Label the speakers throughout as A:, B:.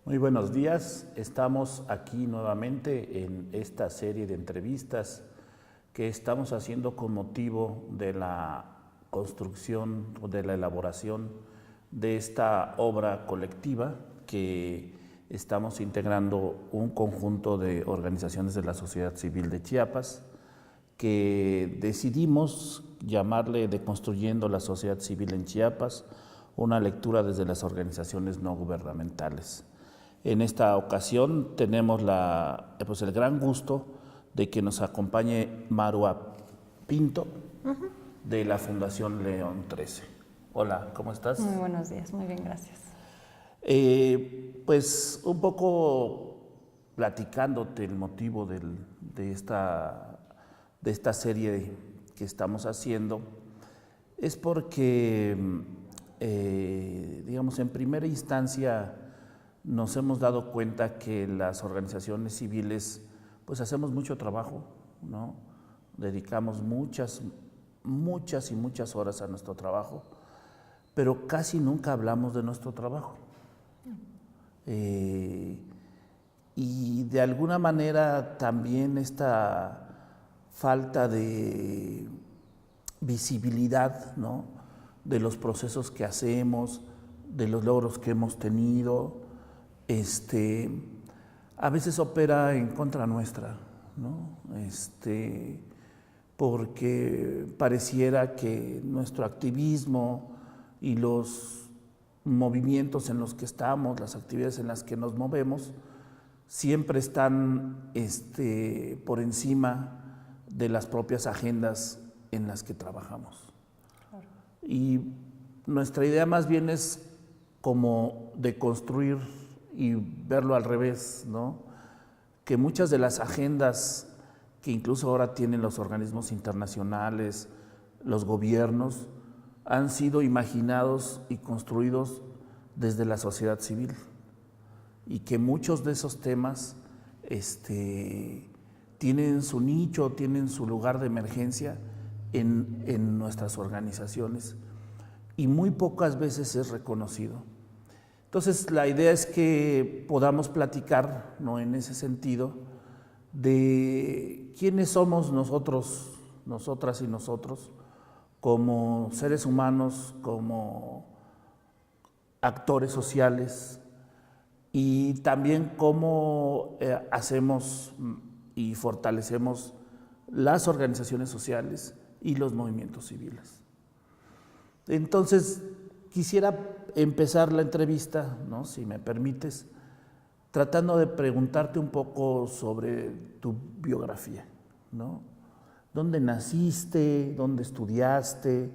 A: Muy buenos días, estamos aquí nuevamente en esta serie de entrevistas que estamos haciendo con motivo de la construcción o de la elaboración de esta obra colectiva que estamos integrando un conjunto de organizaciones de la sociedad civil de Chiapas que decidimos llamarle Deconstruyendo la sociedad civil en Chiapas, una lectura desde las organizaciones no gubernamentales. En esta ocasión tenemos el gran gusto de que nos acompañe Marua Pinto de la Fundación León XIII. Hola, ¿cómo estás?
B: Muy buenos días, muy bien, gracias.
A: Pues un poco platicándote el motivo de esta serie que estamos haciendo, es porque, digamos, en primera instancia nos hemos dado cuenta que las organizaciones civiles pues hacemos mucho trabajo, ¿no? Dedicamos muchas y muchas horas a nuestro trabajo, pero casi nunca hablamos de nuestro trabajo. Y de alguna manera también esta falta de visibilidad, ¿no?, de los procesos que hacemos, de los logros que hemos tenido, a veces opera en contra nuestra, ¿no? Porque pareciera que nuestro activismo y los movimientos en los que estamos, las actividades en las que nos movemos, siempre están por encima de las propias agendas en las que trabajamos. Claro. Y nuestra idea más bien es como de construir y verlo al revés, ¿no? Que muchas de las agendas que incluso ahora tienen los organismos internacionales, los gobiernos, han sido imaginados y construidos desde la sociedad civil, y que muchos de esos temas tienen su nicho, tienen su lugar de emergencia en nuestras organizaciones, y muy pocas veces es reconocido. Entonces, la idea es que podamos platicar, ¿no?, en ese sentido, de quiénes somos nosotros, nosotras y nosotros, como seres humanos, como actores sociales, y también cómo hacemos y fortalecemos las organizaciones sociales y los movimientos civiles. Entonces, quisiera empezar la entrevista, ¿no?, si me permites, tratando de preguntarte un poco sobre tu biografía, ¿no? ¿Dónde naciste? ¿Dónde estudiaste?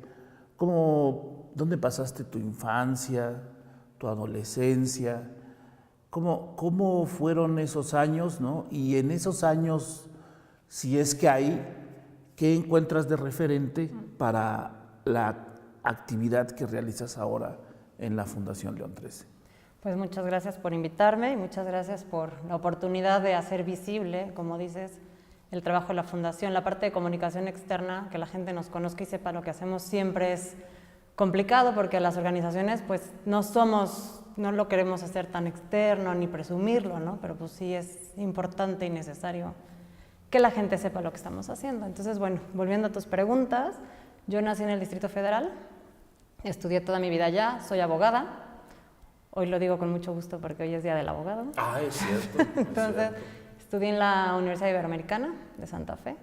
A: ¿Dónde pasaste tu infancia, tu adolescencia? ¿Cómo fueron esos años, ¿no? Y en esos años, si es que hay, ¿qué encuentras de referente para la actividad que realizas ahora en la Fundación León XIII?
B: Pues muchas gracias por invitarme y muchas gracias por la oportunidad de hacer visible, como dices, el trabajo de la Fundación. La parte de comunicación externa, que la gente nos conozca y sepa lo que hacemos, siempre es complicado porque las organizaciones pues no lo queremos hacer tan externo ni presumirlo, ¿no? Pero pues sí es importante y necesario que la gente sepa lo que estamos haciendo. Entonces, bueno, volviendo a tus preguntas, yo nací en el Distrito Federal, estudié toda mi vida allá, soy abogada. Hoy lo digo con mucho gusto porque hoy es Día del Abogado.
A: Ah, es cierto.
B: Entonces, estudié en la Universidad Iberoamericana de Santa Fe,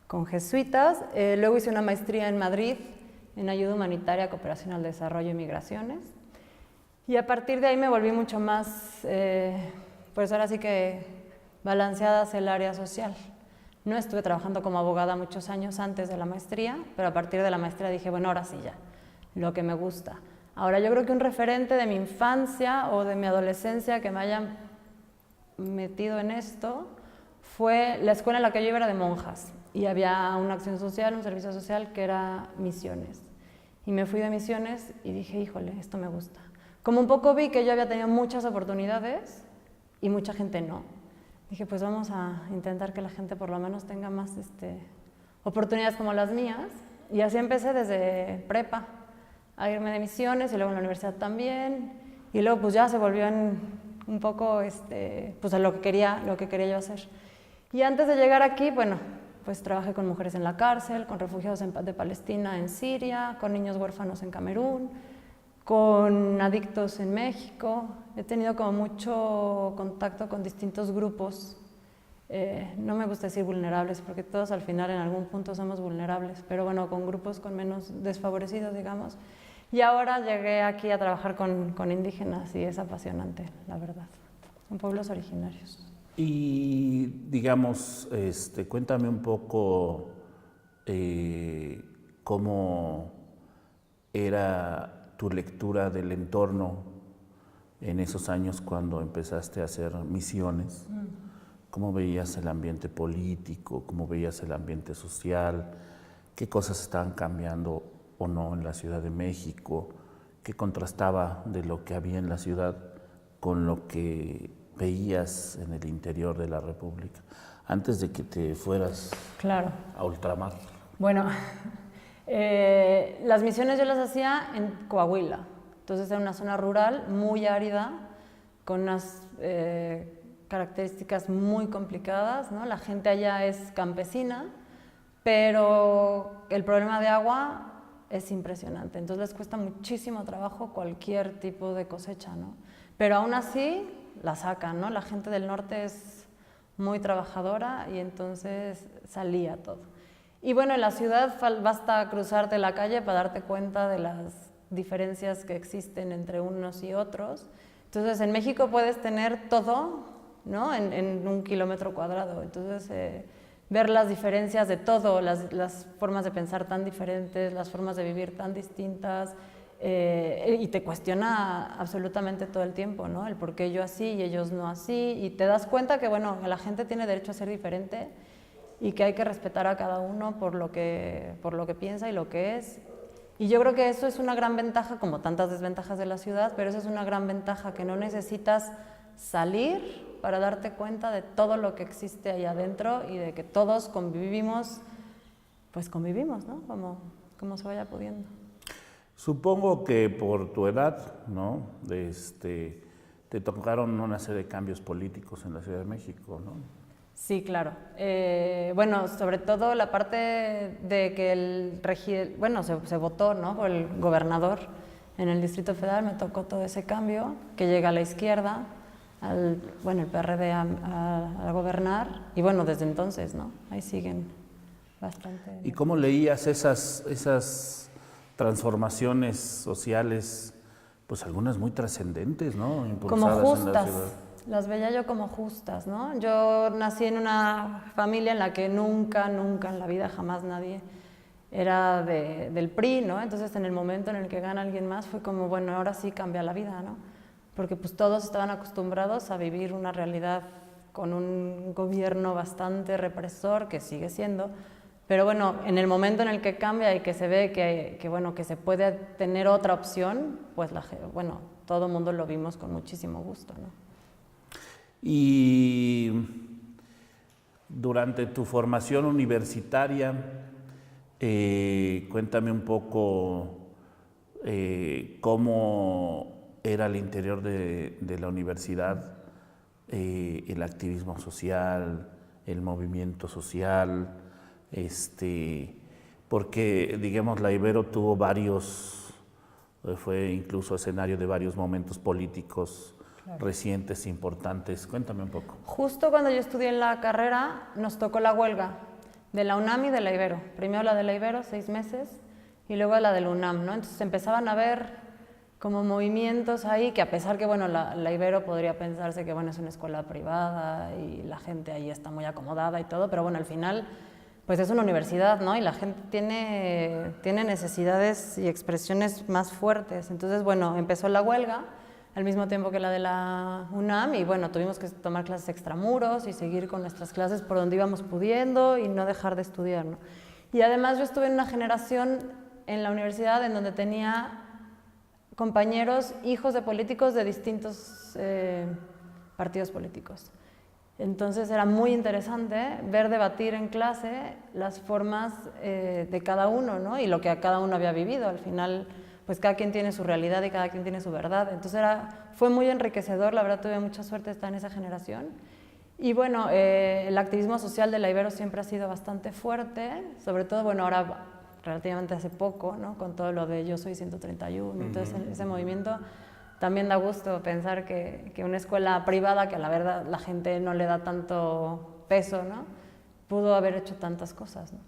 B: con jesuitas. Luego hice una maestría en Madrid, en Ayuda Humanitaria, Cooperación al Desarrollo y Migraciones. Y a partir de ahí me volví mucho más, pues ahora sí que balanceada hacia el área social. No estuve trabajando como abogada muchos años antes de la maestría, pero a partir de la maestría dije, bueno, ahora sí ya, lo que me gusta. Ahora, yo creo que un referente de mi infancia o de mi adolescencia que me haya metido en esto fue la escuela en la que yo iba, era de monjas, y había una acción social, un servicio social que era misiones. Y me fui de misiones y dije, híjole, esto me gusta. Como un poco vi que yo había tenido muchas oportunidades y mucha gente no. Dije, pues vamos a intentar que la gente por lo menos tenga más oportunidades como las mías. Y así empecé desde prepa a irme de misiones y luego en la universidad también. Y luego pues ya se volvió en un poco pues a lo que quería yo hacer. Y antes de llegar aquí, bueno, pues trabajé con mujeres en la cárcel, con refugiados de Palestina en Siria, con niños huérfanos en Camerún, con adictos en México. He tenido como mucho contacto con distintos grupos. No me gusta decir vulnerables, porque todos al final en algún punto somos vulnerables, pero bueno, con grupos con menos desfavorecidos, digamos. Y ahora llegué aquí a trabajar con indígenas y es apasionante, la verdad, con pueblos originarios.
A: Y digamos, cuéntame un poco cómo era tu lectura del entorno en esos años cuando empezaste a hacer misiones. ¿Cómo veías el ambiente político? ¿Cómo veías el ambiente social? ¿Qué cosas estaban cambiando o no en la Ciudad de México? ¿Qué contrastaba de lo que había en la ciudad con lo que veías en el interior de la República antes de que te fueras a ultramar?
B: Bueno, las misiones yo las hacía en Coahuila, entonces era una zona rural muy árida, con unas características muy complicadas, ¿no? La gente allá es campesina, pero el problema de agua es impresionante, entonces les cuesta muchísimo trabajo cualquier tipo de cosecha, ¿no? Pero aún así la sacan, ¿no? La gente del norte es muy trabajadora y entonces salía todo. Y bueno, en la ciudad basta cruzarte la calle para darte cuenta de las diferencias que existen entre unos y otros. Entonces en México puedes tener todo, ¿no? en 1 kilómetro cuadrado. Entonces ver las diferencias de todo, las formas de pensar tan diferentes, las formas de vivir tan distintas, y te cuestiona absolutamente todo el tiempo, ¿no? El por qué yo así y ellos no así, y te das cuenta que, bueno, la gente tiene derecho a ser diferente y que hay que respetar a cada uno por lo que piensa y lo que es. Y yo creo que eso es una gran ventaja, como tantas desventajas de la ciudad, pero eso es una gran ventaja, que no necesitas salir para darte cuenta de todo lo que existe ahí adentro y de que todos convivimos, ¿no? Como se vaya pudiendo.
A: Supongo que por tu edad, ¿no? Te tocaron una serie de cambios políticos en la Ciudad de México, ¿no?
B: Sí, claro. Bueno, sobre todo la parte de que se votó, ¿no? Por el gobernador en el Distrito Federal, me tocó todo ese cambio, que llega a la izquierda, el PRD a gobernar, y bueno, desde entonces, ¿no? Ahí siguen bastante.
A: ¿Y cómo leías esas transformaciones sociales, pues algunas muy trascendentes, ¿no?
B: Como justas, las veía yo como justas, ¿no? Yo nací en una familia en la que nunca en la vida jamás nadie era del PRI, ¿no? Entonces en el momento en el que gana alguien más fue como, bueno, ahora sí cambia la vida, ¿no? Porque pues todos estaban acostumbrados a vivir una realidad con un gobierno bastante represor, que sigue siendo, pero bueno, en el momento en el que cambia y que se ve que se puede tener otra opción, pues todo el mundo lo vimos con muchísimo gusto, ¿no?
A: Y durante tu formación universitaria, cuéntame un poco cómo era el interior de la universidad, el activismo social, el movimiento social, porque digamos la Ibero tuvo fue incluso escenario de varios momentos políticos recientes, importantes. Cuéntame un poco.
B: Justo cuando yo estudié en la carrera nos tocó la huelga de la UNAM y de la Ibero. Primero la de la Ibero, 6 meses, y luego la de la UNAM, ¿no? Entonces empezaban a ver como movimientos ahí, que a pesar que, bueno, la Ibero podría pensarse que, bueno, es una escuela privada y la gente ahí está muy acomodada y todo, pero bueno, al final, pues es una universidad, ¿no? Y la gente tiene necesidades y expresiones más fuertes. Entonces, bueno, empezó la huelga al mismo tiempo que la de la UNAM y, bueno, tuvimos que tomar clases extramuros y seguir con nuestras clases por donde íbamos pudiendo y no dejar de estudiar, ¿no? Y además yo estuve en una generación en la universidad en donde tenía compañeros, hijos de políticos de distintos partidos políticos. Entonces era muy interesante ver debatir en clase las formas de cada uno, ¿no? Y lo que a cada uno había vivido. Al final, pues cada quien tiene su realidad y cada quien tiene su verdad. Entonces fue muy enriquecedor, la verdad tuve mucha suerte de estar en esa generación. Y bueno, el activismo social de la Ibero siempre ha sido bastante fuerte, sobre todo, bueno, ahora relativamente hace poco, ¿no? Con todo lo de Yo Soy 131, entonces ese movimiento también da gusto pensar que una escuela privada, que a la verdad la gente no le da tanto peso, ¿no? Pudo haber hecho tantas cosas, ¿no?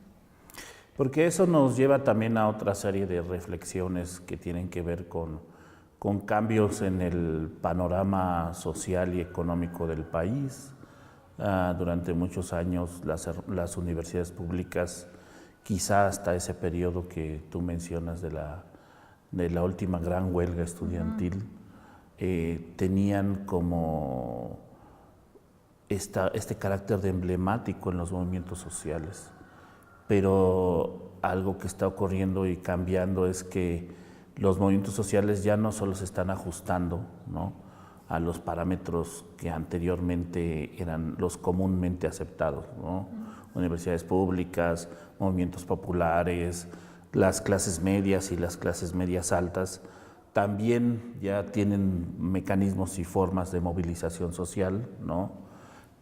A: Porque eso nos lleva también a otra serie de reflexiones que tienen que ver con cambios en el panorama social y económico del país. Durante muchos años las universidades públicas, quizá hasta ese periodo que tú mencionas de la última gran huelga estudiantil, tenían como este carácter de emblemático en los movimientos sociales. Pero algo que está ocurriendo y cambiando es que los movimientos sociales ya no solo se están ajustando, ¿no?, a los parámetros que anteriormente eran los comúnmente aceptados, ¿no? Universidades públicas, movimientos populares, las clases medias y las clases medias altas también ya tienen mecanismos y formas de movilización social, ¿no?,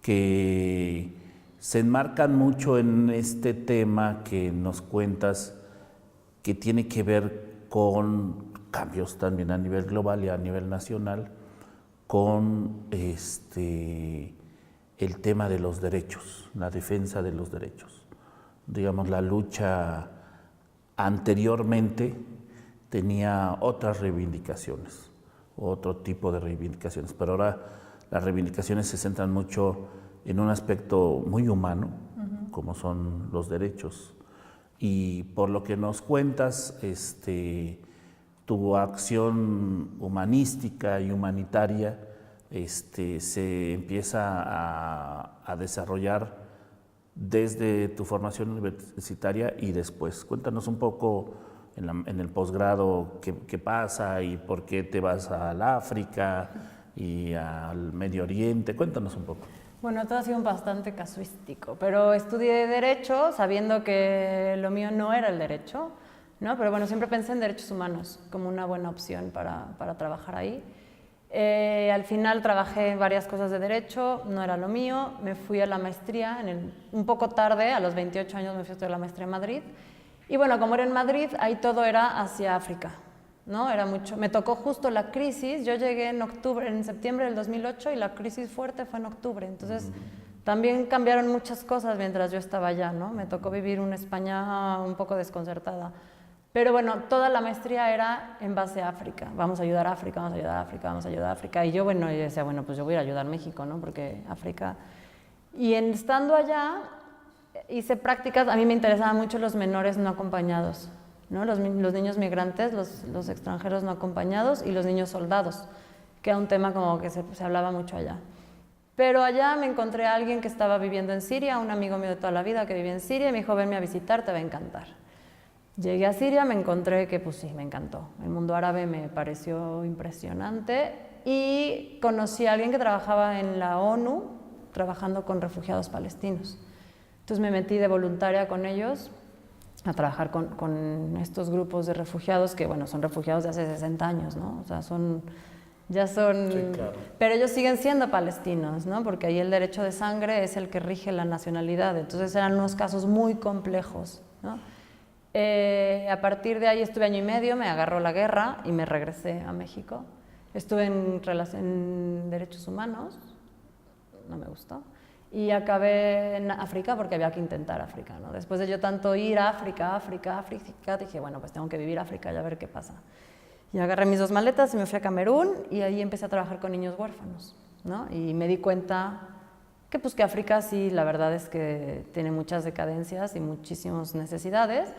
A: que se enmarcan mucho en este tema que nos cuentas, que tiene que ver con cambios también a nivel global y a nivel nacional, con el tema de los derechos, la defensa de los derechos. Digamos, la lucha anteriormente tenía otras reivindicaciones, otro tipo de reivindicaciones, pero ahora las reivindicaciones se centran mucho en un aspecto muy humano, como son los derechos. Y por lo que nos cuentas, tu acción humanística y humanitaria se empieza a desarrollar desde tu formación universitaria y después. Cuéntanos un poco en el posgrado qué pasa y por qué te vas al África y al Medio Oriente. Cuéntanos un poco.
B: Bueno, todo ha sido bastante casuístico, pero estudié Derecho sabiendo que lo mío no era el Derecho, ¿no? Pero bueno, siempre pensé en derechos humanos como una buena opción para trabajar ahí. Al final trabajé en varias cosas de Derecho, no era lo mío, me fui a la maestría, un poco tarde, a los 28 años me fui a estudiar la maestría en Madrid. Y bueno, como era en Madrid, ahí todo era hacia África, ¿no? Era mucho. Me tocó justo la crisis, yo llegué en septiembre del 2008 y la crisis fuerte fue en octubre, entonces también cambiaron muchas cosas mientras yo estaba allá, ¿no? Me tocó vivir una España un poco desconcertada. Pero bueno, toda la maestría era en base a África. Vamos a ayudar a África, vamos a ayudar a África, vamos a ayudar a África. Y yo, bueno, yo decía, bueno, pues yo voy a ir a ayudar a México, ¿no? Porque África... Y estando allá, hice prácticas, a mí me interesaban mucho los menores no acompañados, ¿no? Los niños migrantes, los extranjeros no acompañados y los niños soldados, que era un tema como que se hablaba mucho allá. Pero allá me encontré a alguien que estaba viviendo en Siria, un amigo mío de toda la vida que vivía en Siria, y me dijo, venme a visitar, te va a encantar. Llegué a Siria, me encontré que, pues sí, me encantó. El mundo árabe me pareció impresionante y conocí a alguien que trabajaba en la ONU, trabajando con refugiados palestinos. Entonces me metí de voluntaria con ellos a trabajar con estos grupos de refugiados que, bueno, son refugiados de hace 60 años, ¿no? O sea, ya son... Sí, claro. Pero ellos siguen siendo palestinos, ¿no? Porque ahí el derecho de sangre es el que rige la nacionalidad. Entonces eran unos casos muy complejos, ¿no? A partir de ahí estuve año y medio, me agarró la guerra y me regresé a México. Estuve en derechos humanos, no me gustó, y acabé en África porque había que intentar África, ¿no? Después de yo tanto ir a África, dije, bueno, pues tengo que vivir África y a ver qué pasa. Y agarré mis 2 maletas y me fui a Camerún y ahí empecé a trabajar con niños huérfanos, ¿no? Y me di cuenta que, pues, que África sí, la verdad es que tiene muchas decadencias y muchísimas necesidades,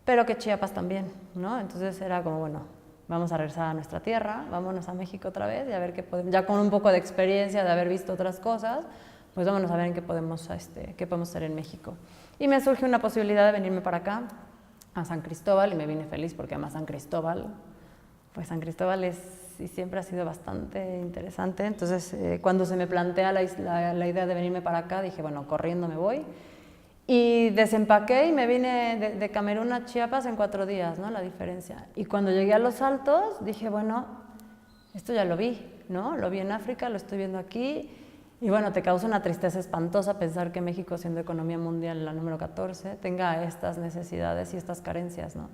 B: pero que Chiapas también, ¿no? Entonces era como, bueno, vamos a regresar a nuestra tierra, vámonos a México otra vez y a ver qué podemos, ya con un poco de experiencia de haber visto otras cosas, pues vámonos a ver en qué podemos hacer en México. Y me surgió una posibilidad de venirme para acá, a San Cristóbal, y me vine feliz porque además San Cristóbal y siempre ha sido bastante interesante. Entonces, cuando se me plantea la idea de venirme para acá, dije, bueno, corriendo me voy. Y desempaqué y me vine de Camerún a Chiapas en 4 días, ¿no? La diferencia. Y cuando llegué a Los Altos, dije, bueno, esto ya lo vi, ¿no? Lo vi en África, lo estoy viendo aquí. Y bueno, te causa una tristeza espantosa pensar que México, siendo economía mundial la número 14, tenga estas necesidades y estas carencias, ¿no?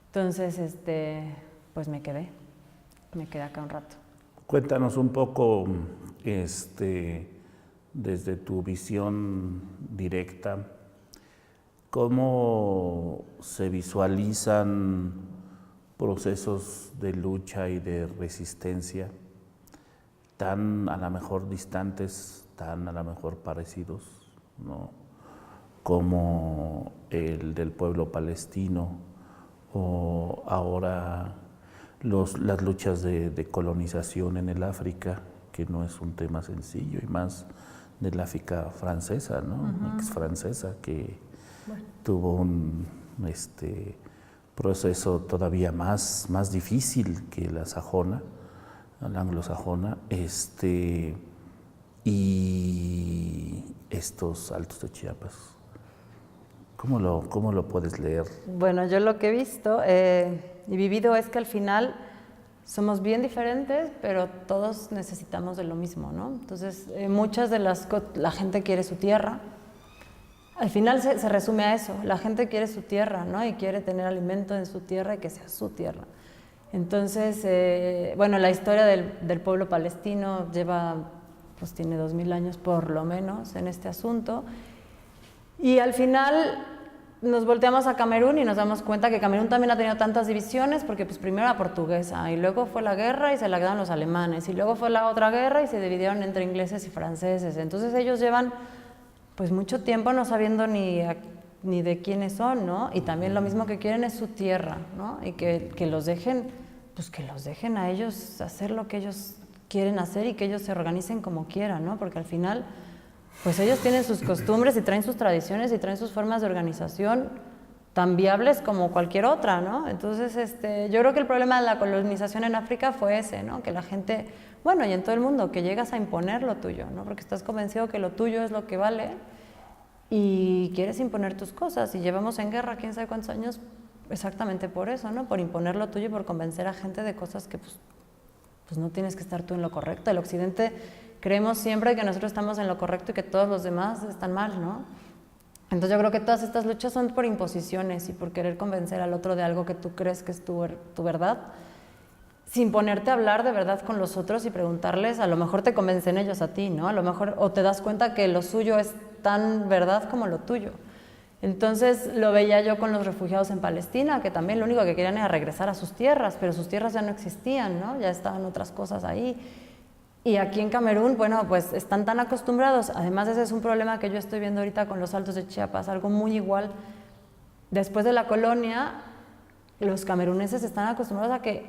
B: Entonces, pues me quedé acá un rato.
A: Cuéntanos un poco, desde tu visión directa, ¿cómo se visualizan procesos de lucha y de resistencia tan a lo mejor distantes, tan a lo mejor parecidos, ¿no? Como el del pueblo palestino o ahora las luchas de colonización en el África, que no es un tema sencillo, y más del África francesa, ¿no? Ex francesa, que tuvo un proceso todavía más difícil que la sajona, la anglosajona, y estos Altos de Chiapas. ¿Cómo lo puedes leer?
B: Bueno, yo lo que he visto y vivido es que al final somos bien diferentes, pero todos necesitamos de lo mismo, ¿no? Entonces, muchas de la gente quiere su tierra. Al final se resume a eso, la gente quiere su tierra, ¿no? Y quiere tener alimento en su tierra y que sea su tierra. Entonces, bueno, la historia del pueblo palestino tiene 2000 años por lo menos en este asunto. Y al final nos volteamos a Camerún y nos damos cuenta que Camerún también ha tenido tantas divisiones porque pues primero era portuguesa y luego fue la guerra y se la quedaron los alemanes y luego fue la otra guerra y se dividieron entre ingleses y franceses. Entonces ellos llevan pues mucho tiempo no sabiendo ni de quiénes son, ¿no? Y también lo mismo que quieren es su tierra, ¿no? Y que los dejen, pues que los dejen a ellos hacer lo que ellos quieren hacer y que ellos se organicen como quieran, ¿no? Porque al final pues ellos tienen sus costumbres y traen sus tradiciones y traen sus formas de organización tan viables como cualquier otra, ¿no? Entonces, yo creo que el problema de la colonización en África fue ese, ¿no? Que la gente, bueno, y en todo el mundo, que llegas a imponer lo tuyo, ¿no? Porque estás convencido que lo tuyo es lo que vale y quieres imponer tus cosas. Y llevamos en guerra quién sabe cuántos años exactamente por eso, ¿no? Por imponer lo tuyo y por convencer a gente de cosas que, pues no tienes que estar tú en lo correcto. El Occidente creemos siempre que nosotros estamos en lo correcto y que todos los demás están mal, ¿no? Entonces yo creo que todas estas luchas son por imposiciones y por querer convencer al otro de algo que tú crees que es tu verdad, sin ponerte a hablar de verdad con los otros y preguntarles, a lo mejor te convencen ellos a ti, ¿no? A lo mejor, o te das cuenta que lo suyo es tan verdad como lo tuyo. Entonces lo veía yo con los refugiados en Palestina, que también lo único que querían era regresar a sus tierras, pero sus tierras ya no existían, ¿no? Ya estaban otras cosas ahí. Y aquí en Camerún, bueno, pues están tan acostumbrados, además ese es un problema que yo estoy viendo ahorita con los Altos de Chiapas, algo muy igual. Después de la colonia, los cameruneses están acostumbrados a que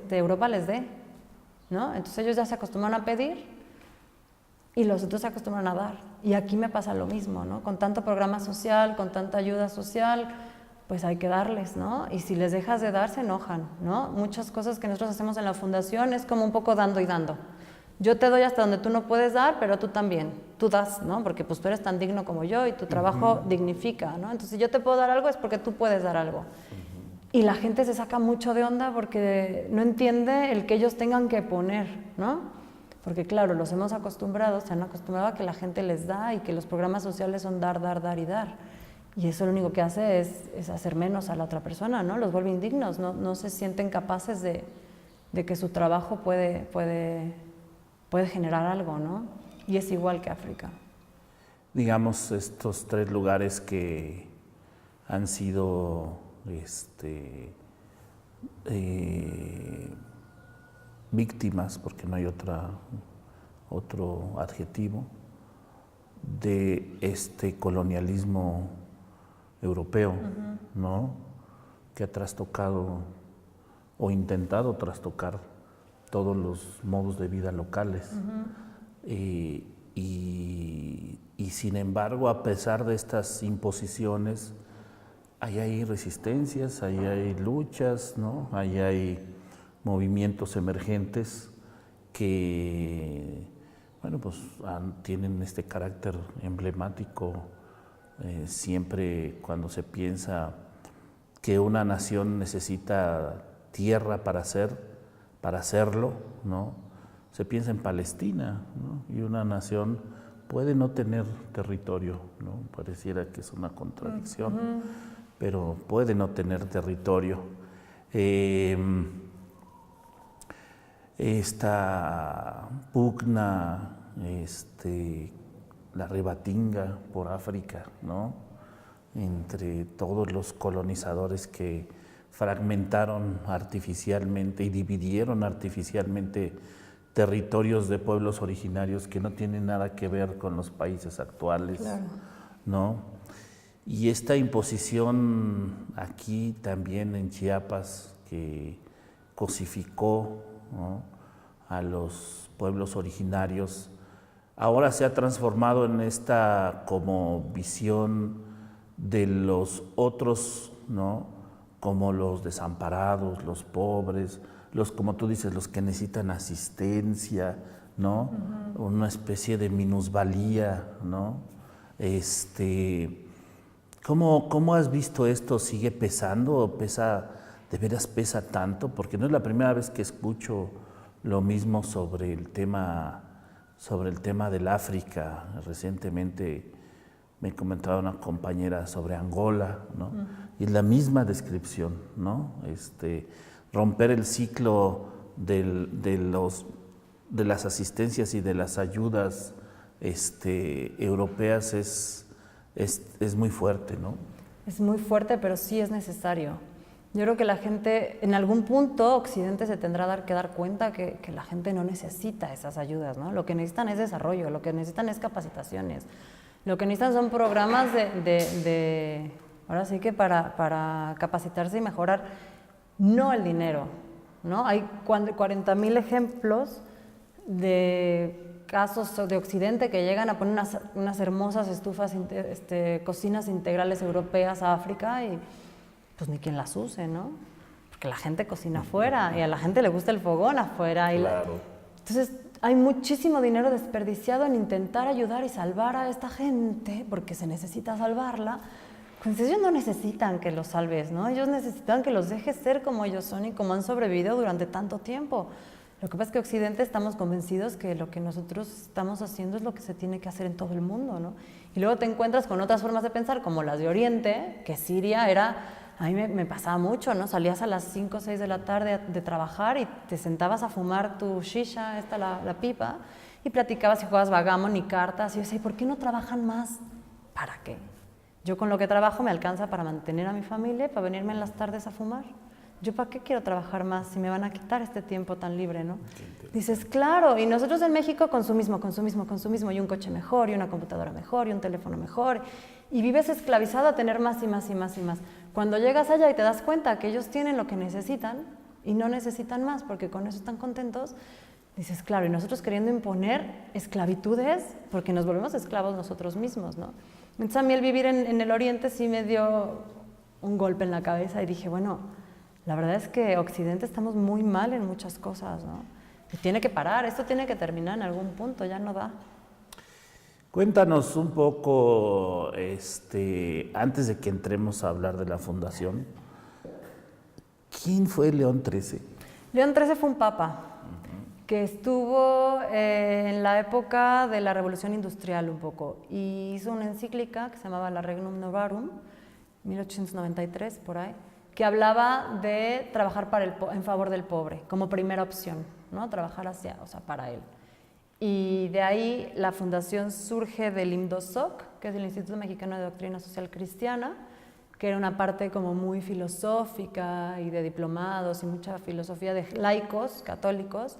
B: Europa les dé, ¿no? Entonces ellos ya se acostumbran a pedir y los otros se acostumbran a dar. Y aquí me pasa lo mismo, ¿no? Con tanto programa social, con tanta ayuda social, pues hay que darles, ¿no? Y si les dejas de dar, se enojan, ¿no? Muchas cosas que nosotros hacemos en la fundación es como un poco dando y dando. Yo te doy hasta donde tú no puedes dar, pero tú también, tú das, ¿no? Porque pues tú eres tan digno como yo y tu trabajo dignifica, ¿no? Entonces si yo te puedo dar algo es porque tú puedes dar algo. Y la gente se saca mucho de onda porque no entiende el que ellos tengan que poner, ¿no? Porque claro, los hemos acostumbrado, se han acostumbrado a que la gente les da y que los programas sociales son dar, dar, dar y dar. Y eso lo único que hace es hacer menos a la otra persona, ¿no? Los vuelve indignos, no se sienten capaces de que su trabajo puede generar algo, ¿no? Y es igual que África.
A: Digamos, estos 3 lugares que han sido víctimas, porque no hay otro adjetivo, de este colonialismo europeo, ¿no? Que ha trastocado o intentado trastocar todos los modos de vida locales. Y sin embargo, a pesar de estas imposiciones, ahí hay resistencias, ahí hay luchas, ¿no? Ahí hay movimientos emergentes que, bueno, pues tienen este carácter emblemático Siempre cuando se piensa que una nación necesita tierra para hacerlo, ¿no? Se piensa en Palestina, ¿no? Y una nación puede no tener territorio, ¿no? Pareciera que es una contradicción, pero puede no tener territorio. Esta pugna, la rebatinga por África, ¿no? Entre todos los colonizadores que fragmentaron artificialmente y dividieron artificialmente territorios de pueblos originarios que no tienen nada que ver con los países actuales, claro, ¿no? Y esta imposición aquí también en Chiapas que cosificó, ¿no?, a los pueblos originarios, ahora se ha transformado en esta como visión de los otros, ¿no?, como los desamparados, los pobres, los, como tú dices, los que necesitan asistencia, ¿no? Una especie de minusvalía, ¿no? ¿Cómo has visto esto? ¿Sigue pesando o de veras pesa tanto? Porque no es la primera vez que escucho lo mismo sobre el tema del África. Recientemente me comentaba una compañera sobre Angola, ¿no? Y es la misma descripción, ¿no? Romper el ciclo de las asistencias y de las ayudas europeas es muy fuerte, ¿no?
B: Es muy fuerte, pero sí es necesario. Yo creo que la gente, en algún punto, Occidente se tendrá que dar cuenta que la gente no necesita esas ayudas, ¿no? Lo que necesitan es desarrollo, lo que necesitan es capacitaciones, lo que necesitan son programas ahora sí que para capacitarse y mejorar, no el dinero, ¿no? Hay 40,000 ejemplos de casos de Occidente que llegan a poner unas hermosas estufas, cocinas integrales europeas a África y pues ni quien las use, ¿no? Porque la gente cocina afuera y a la gente le gusta el fogón afuera.
A: Claro.
B: Entonces hay muchísimo dinero desperdiciado en intentar ayudar y salvar a esta gente porque se necesita salvarla. Pues ellos no necesitan que los salves, ¿no? Ellos necesitan que los dejes ser como ellos son y como han sobrevivido durante tanto tiempo. Lo que pasa es que Occidente estamos convencidos que lo que nosotros estamos haciendo es lo que se tiene que hacer en todo el mundo, ¿no? Y luego te encuentras con otras formas de pensar, como las de Oriente, que Siria era... A mí me pasaba mucho, ¿no? Salías a las 5 o 6 de la tarde de trabajar y te sentabas a fumar tu shisha, la pipa, y platicabas y jugabas backgammon y cartas. Y yo decía, ¿por qué no trabajan más? ¿Para qué? Yo con lo que trabajo me alcanza para mantener a mi familia y para venirme en las tardes a fumar. ¿Yo para qué quiero trabajar más si me van a quitar este tiempo tan libre, ¿no? Dices, claro, y nosotros en México consumismo, y un coche mejor, y una computadora mejor, y un teléfono mejor, y vives esclavizado a tener más y más y más y más. Cuando llegas allá y te das cuenta que ellos tienen lo que necesitan y no necesitan más porque con eso están contentos, dices, claro, y nosotros queriendo imponer esclavitudes porque nos volvemos esclavos nosotros mismos, ¿no? Entonces a mí el vivir en el Oriente sí me dio un golpe en la cabeza y dije, bueno, la verdad es que Occidente estamos muy mal en muchas cosas, ¿no? Y tiene que parar, esto tiene que terminar en algún punto, ya no da.
A: Cuéntanos un poco, antes de que entremos a hablar de la fundación, ¿quién fue León XIII?
B: León XIII fue un papa que estuvo en la época de la Revolución Industrial un poco y hizo una encíclica que se llamaba La Regnum Novarum, 1893, por ahí, que hablaba de trabajar en favor del pobre, como primera opción, ¿no? Trabajar para él. Y de ahí la fundación surge del IMDOSOC, que es el Instituto Mexicano de Doctrina Social Cristiana, que era una parte como muy filosófica y de diplomados y mucha filosofía de laicos, católicos,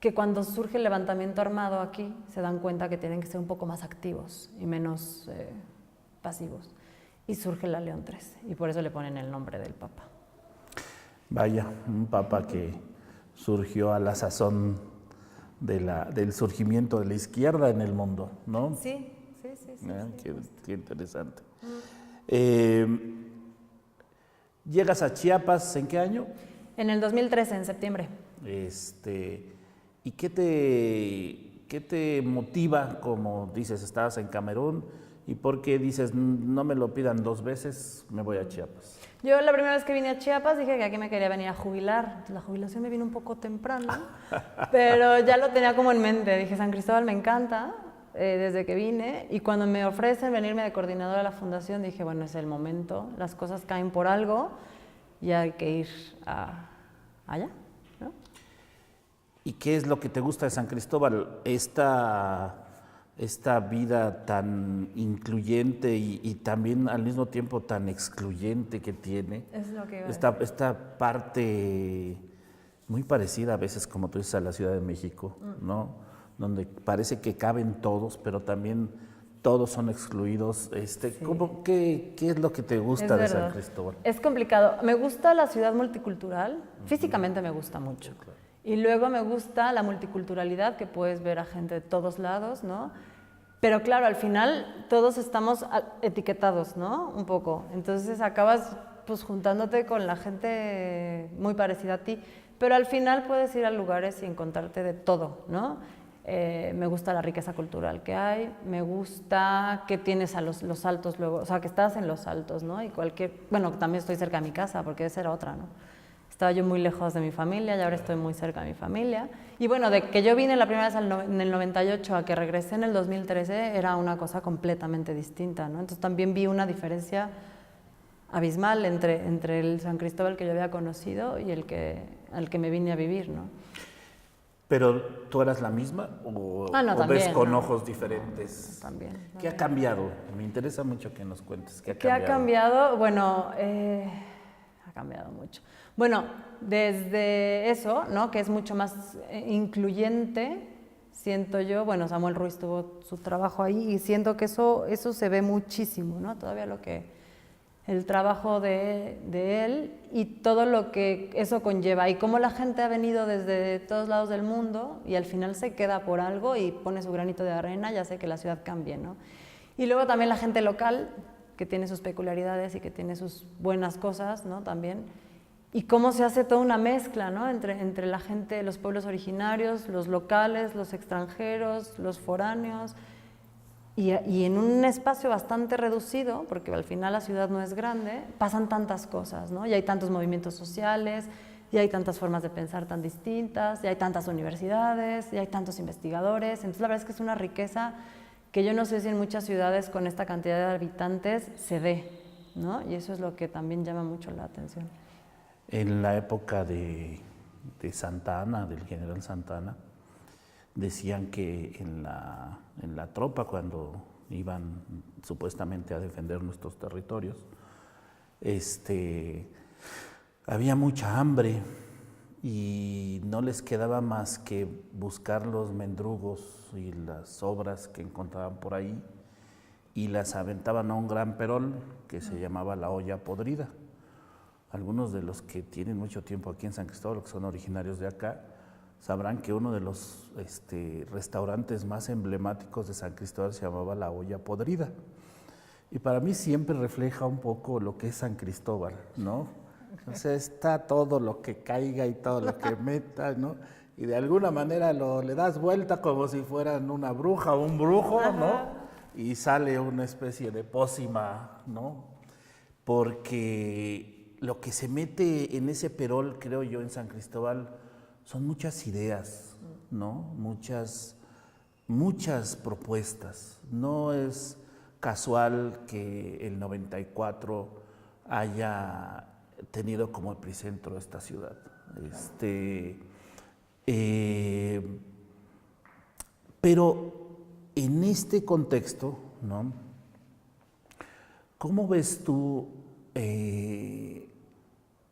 B: que cuando surge el levantamiento armado aquí se dan cuenta que tienen que ser un poco más activos y menos pasivos. Y surge la León XIII, y por eso le ponen el nombre del Papa.
A: Vaya, un Papa que surgió a la sazón del surgimiento de la izquierda en el mundo, ¿no?
B: Sí.
A: Qué interesante. ¿Llegas a Chiapas en qué año?
B: En el 2013, en septiembre.
A: ¿Y qué te motiva, como dices, estabas en Camerún ¿Y por qué dices, no me lo pidan 2 veces, me voy a Chiapas?
B: Yo la primera vez que vine a Chiapas dije que aquí me quería venir a jubilar. La jubilación me vino un poco temprano, pero ya lo tenía como en mente. Dije, San Cristóbal me encanta desde que vine, y cuando me ofrecen venirme de coordinadora a la fundación, dije, bueno, es el momento, las cosas caen por algo y hay que ir allá, ¿no?
A: ¿Y qué es lo que te gusta de San Cristóbal? Esta vida tan incluyente y también al mismo tiempo tan excluyente que tiene.
B: Es lo que iba a
A: esta parte muy parecida a veces, como tú dices, a la Ciudad de México, ¿no? Donde parece que caben todos, pero también todos son excluidos. ¿Qué es lo que te gusta de San Cristóbal?
B: Es complicado. Me gusta la ciudad multicultural, físicamente me gusta mucho. Claro. Y luego me gusta la multiculturalidad, que puedes ver a gente de todos lados, ¿no? Pero claro, al final todos estamos etiquetados, ¿no? Un poco. Entonces acabas pues juntándote con la gente muy parecida a ti. Pero al final puedes ir a lugares y encontrarte de todo, ¿no? Me gusta la riqueza cultural que hay, me gusta que tienes a los altos luego, o sea, que estás en los altos, ¿no? Y bueno, también estoy cerca de mi casa, porque esa era otra, ¿no? Estaba yo muy lejos de mi familia y ahora estoy muy cerca de mi familia. Y bueno, de que yo vine la primera vez en el 98 a que regresé en el 2013 era una cosa completamente distinta, ¿no? Entonces también vi una diferencia abismal entre el San Cristóbal que yo había conocido y al que me vine a vivir, ¿no?
A: ¿Pero tú eras la misma o
B: también,
A: ves con ojos diferentes?
B: También.
A: ¿Qué ha cambiado? Me interesa mucho que nos cuentes.
B: ¿Qué ha cambiado? Bueno, ha cambiado mucho. Bueno, desde eso, ¿no? Que es mucho más incluyente, siento yo. Bueno, Samuel Ruiz tuvo su trabajo ahí y siento que eso se ve muchísimo, ¿no? Todavía el trabajo de él y todo lo que eso conlleva y cómo la gente ha venido desde todos lados del mundo y al final se queda por algo y pone su granito de arena y hace que la ciudad cambie, ¿no? Y luego también la gente local, que tiene sus peculiaridades y que tiene sus buenas cosas, ¿no? También. Y cómo se hace toda una mezcla, ¿no? Entre la gente, los pueblos originarios, los locales, los extranjeros, los foráneos. Y en un espacio bastante reducido, porque al final la ciudad no es grande, pasan tantas cosas, ¿no? Y hay tantos movimientos sociales, y hay tantas formas de pensar tan distintas, y hay tantas universidades, y hay tantos investigadores. Entonces la verdad es que es una riqueza que yo no sé si en muchas ciudades con esta cantidad de habitantes se dé, ¿no? Y eso es lo que también llama mucho la atención.
A: En la época de Santa Anna, del general Santa Anna, decían que en la tropa, cuando iban supuestamente a defender nuestros territorios, había mucha hambre y no les quedaba más que buscar los mendrugos y las sobras que encontraban por ahí y las aventaban a un gran perol que se llamaba la olla podrida. Algunos de los que tienen mucho tiempo aquí en San Cristóbal, que son originarios de acá, sabrán que uno de los restaurantes más emblemáticos de San Cristóbal se llamaba La Olla Podrida. Y para mí siempre refleja un poco lo que es San Cristóbal, ¿no? O sea, está todo lo que caiga y todo lo que meta, ¿no? Y de alguna manera le das vuelta como si fueran una bruja o un brujo, ¿no? Y sale una especie de pócima, ¿no? Porque lo que se mete en ese perol, creo yo, en San Cristóbal, son muchas ideas, ¿no? Muchas propuestas. No es casual que el 94 haya tenido como epicentro esta ciudad. Pero en este contexto, ¿no? ¿Cómo ves tú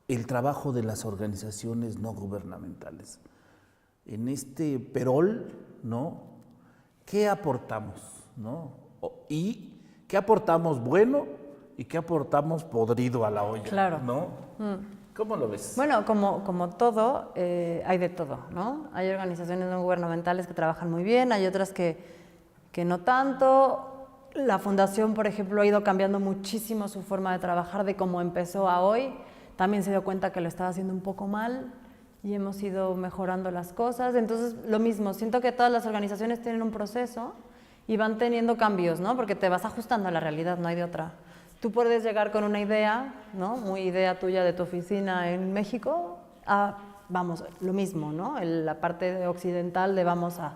A: el trabajo de las organizaciones no gubernamentales? En este perol, ¿no? ¿Qué aportamos, ¿no? Y qué aportamos bueno y qué aportamos podrido a la olla,
B: claro,
A: ¿no? ¿Cómo lo ves?
B: Bueno, como todo, hay de todo, ¿no? Hay organizaciones no gubernamentales que trabajan muy bien, hay otras que no tanto. La fundación, por ejemplo, ha ido cambiando muchísimo su forma de trabajar de cómo empezó a hoy. También se dio cuenta que lo estaba haciendo un poco mal y hemos ido mejorando las cosas. Entonces, lo mismo, siento que todas las organizaciones tienen un proceso y van teniendo cambios, ¿no? Porque te vas ajustando a la realidad, no hay de otra. Tú puedes llegar con una idea, ¿no? Muy idea tuya de tu oficina en México, a, vamos, lo mismo, ¿no? La parte occidental de vamos a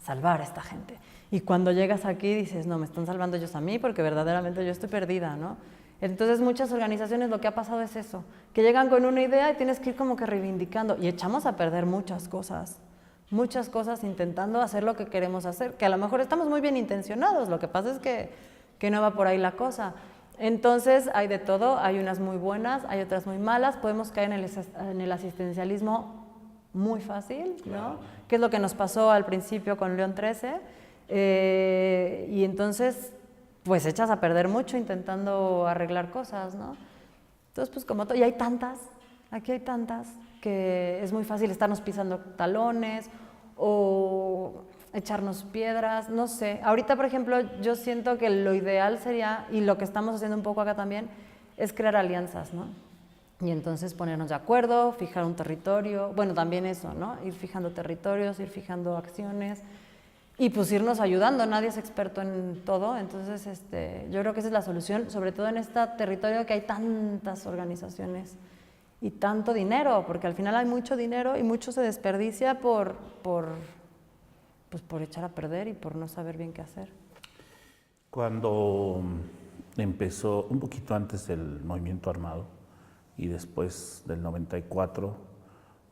B: salvar a esta gente. Y cuando llegas aquí dices, no, me están salvando ellos a mí porque verdaderamente yo estoy perdida, ¿no? Entonces muchas organizaciones lo que ha pasado es eso, que llegan con una idea y tienes que ir como que reivindicando y echamos a perder muchas cosas intentando hacer lo que queremos hacer, que a lo mejor estamos muy bien intencionados, lo que pasa es que no va por ahí la cosa. Entonces hay de todo, hay unas muy buenas, hay otras muy malas, podemos caer en el asistencialismo muy fácil, ¿no? Que es lo que nos pasó al principio con León 13, y entonces pues echas a perder mucho intentando arreglar cosas, ¿no? Entonces pues como y hay tantas, aquí hay tantas, que es muy fácil estarnos pisando talones o echarnos piedras, no sé. Ahorita, por ejemplo, yo siento que lo ideal sería, y lo que estamos haciendo un poco acá también, es crear alianzas, ¿no? Y entonces ponernos de acuerdo, fijar un territorio, bueno, también eso, ¿no? Ir fijando territorios, ir fijando acciones y pues irnos ayudando, nadie es experto en todo, entonces yo creo que esa es la solución, sobre todo en este territorio que hay tantas organizaciones y tanto dinero, porque al final hay mucho dinero y mucho se desperdicia por echar a perder y por no saber bien qué hacer.
A: Cuando empezó, un poquito antes del movimiento armado y después del 94,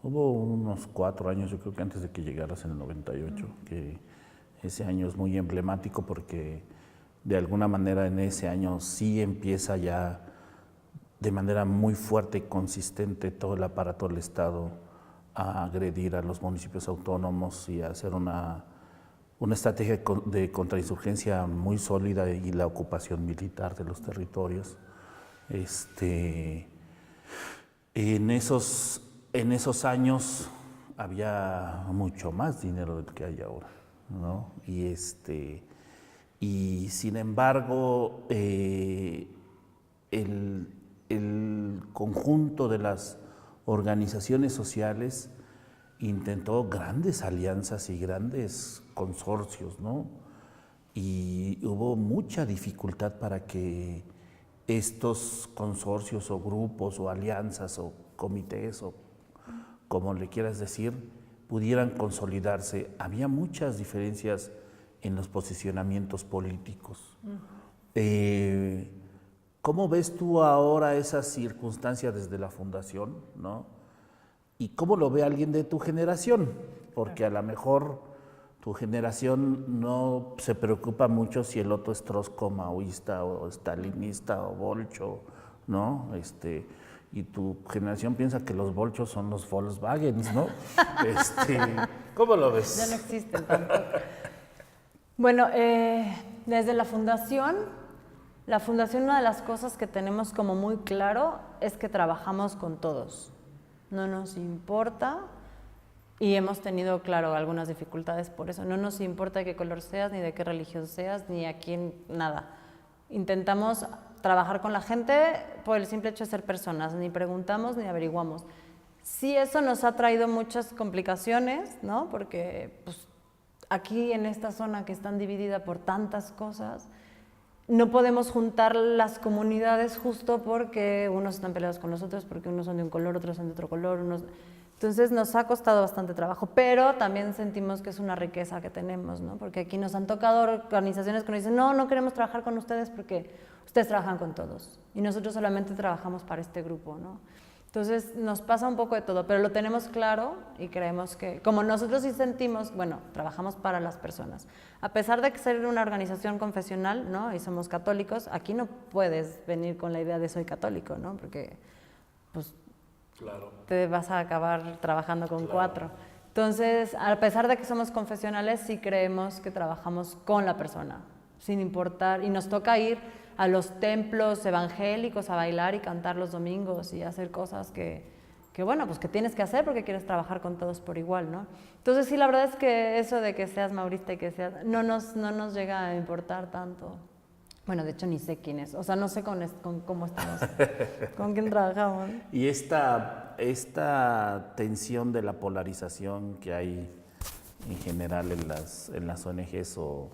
A: hubo unos 4 años, yo creo que antes de que llegaras en el 98, que ese año es muy emblemático porque de alguna manera en ese año sí empieza ya de manera muy fuerte y consistente todo el aparato del Estado a agredir a los municipios autónomos y a hacer una estrategia de contrainsurgencia muy sólida y la ocupación militar de los territorios. En esos años había mucho más dinero del que hay ahora, ¿no? Y sin embargo, el conjunto de las organizaciones sociales intentó grandes alianzas y grandes consorcios, ¿no? Y hubo mucha dificultad para que estos consorcios o grupos o alianzas o comités o como le quieras decir, pudieran consolidarse. Había muchas diferencias en los posicionamientos políticos. ¿Cómo ves tú ahora esa circunstancia desde la fundación, ¿no? ¿Y cómo lo ve alguien de tu generación? Porque a lo mejor tu generación no se preocupa mucho si el otro es trotsko, maoísta o stalinista o bolcho, ¿no? Y tu generación piensa que los bolchos son los Volkswagens, ¿no? ¿Cómo lo ves?
B: Ya no existen tampoco. Bueno, desde la fundación, una de las cosas que tenemos como muy claro es que trabajamos con todos. No nos importa, y hemos tenido, claro, algunas dificultades por eso. No nos importa de qué color seas, ni de qué religión seas, ni a quién, nada. Intentamos trabajar con la gente por el simple hecho de ser personas, ni preguntamos ni averiguamos. Sí, eso nos ha traído muchas complicaciones, ¿no? Porque pues, aquí en esta zona que está dividida por tantas cosas, no podemos juntar las comunidades justo porque unos están peleados con los otros, porque unos son de un color, otros son de otro color, Entonces nos ha costado bastante trabajo, pero también sentimos que es una riqueza que tenemos, ¿no? Porque aquí nos han tocado organizaciones que nos dicen, no queremos trabajar con ustedes porque ustedes trabajan con todos y nosotros solamente trabajamos para este grupo, ¿no? Entonces nos pasa un poco de todo, pero lo tenemos claro y creemos que, como nosotros sí sentimos, bueno, trabajamos para las personas. A pesar de que ser una organización confesional, ¿no? Y somos católicos, aquí no puedes venir con la idea de soy católico, ¿no? Porque, pues, claro, te vas a acabar trabajando con 4. Entonces, a pesar de que somos confesionales, sí creemos que trabajamos con la persona, sin importar, y nos toca ir a los templos evangélicos a bailar y cantar los domingos y hacer cosas que bueno, pues que tienes que hacer porque quieres trabajar con todos por igual, ¿no? Entonces sí, la verdad es que eso de que seas maurista y que seas, no nos llega a importar tanto. Bueno, de hecho ni sé quién es, o sea, no sé con cómo estamos, con quién trabajamos.
A: Y esta tensión de la polarización que hay en general en las ONGs o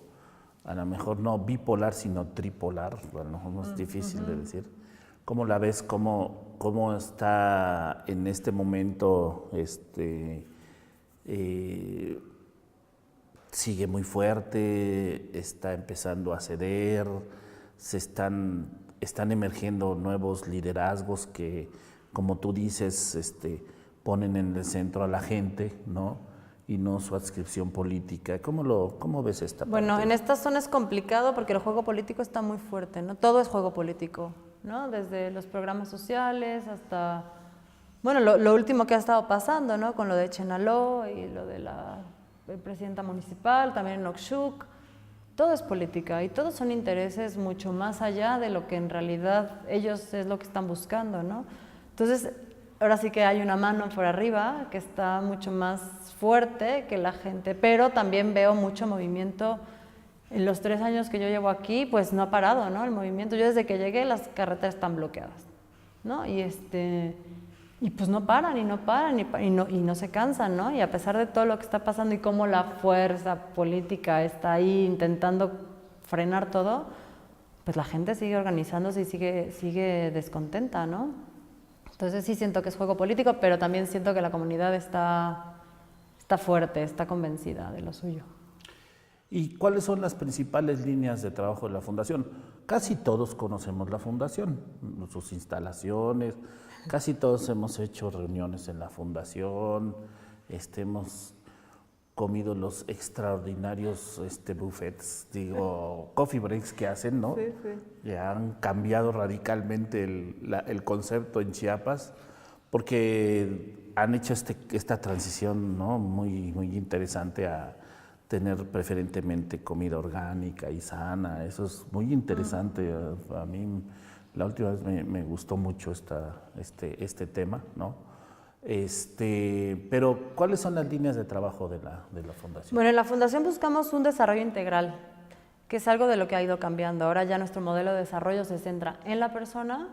A: a lo mejor no bipolar, sino tripolar, a lo mejor no es difícil de decir. ¿Cómo la ves? ¿Cómo está en este momento? Sigue muy fuerte, está empezando a ceder, están emergiendo nuevos liderazgos que, como tú dices, ponen en el centro a la gente, ¿no? Y no su adscripción política. ¿Cómo ves esta parte?
B: Bueno, en esta zona es complicado porque el juego político está muy fuerte, ¿no? Todo es juego político, ¿no? Desde los programas sociales hasta, bueno, lo último que ha estado pasando, ¿no? Con lo de Chenaló y lo de la presidenta municipal, también en Oxchuc. Todo es política y todos son intereses mucho más allá de lo que en realidad ellos es lo que están buscando, ¿no? Entonces, ahora sí que hay una mano por arriba que está mucho más fuerte que la gente, pero también veo mucho movimiento. En los 3 años que yo llevo aquí, pues no ha parado, ¿no? El movimiento. Yo desde que llegué las carreteras están bloqueadas, ¿no? Y pues no paran y no se cansan, ¿no? Y a pesar de todo lo que está pasando y cómo la fuerza política está ahí intentando frenar todo, pues la gente sigue organizándose y sigue descontenta, ¿no? Entonces sí siento que es juego político, pero también siento que la comunidad está fuerte, está convencida de lo suyo.
A: ¿Y cuáles son las principales líneas de trabajo de la Fundación? Casi todos conocemos la Fundación, sus instalaciones, casi todos hemos hecho reuniones en la Fundación, hemos comido los extraordinarios buffets, coffee breaks que hacen, ¿no?
B: Sí, sí.
A: Ya han cambiado radicalmente el concepto en Chiapas, porque han hecho esta transición, ¿no? Muy, muy interesante a tener preferentemente comida orgánica y sana. Eso es muy interesante. A mí la última vez me gustó mucho este tema, ¿no? Pero ¿cuáles son las líneas de trabajo de la Fundación?
B: Bueno, en la Fundación buscamos un desarrollo integral, que es algo de lo que ha ido cambiando. Ahora ya nuestro modelo de desarrollo se centra en la persona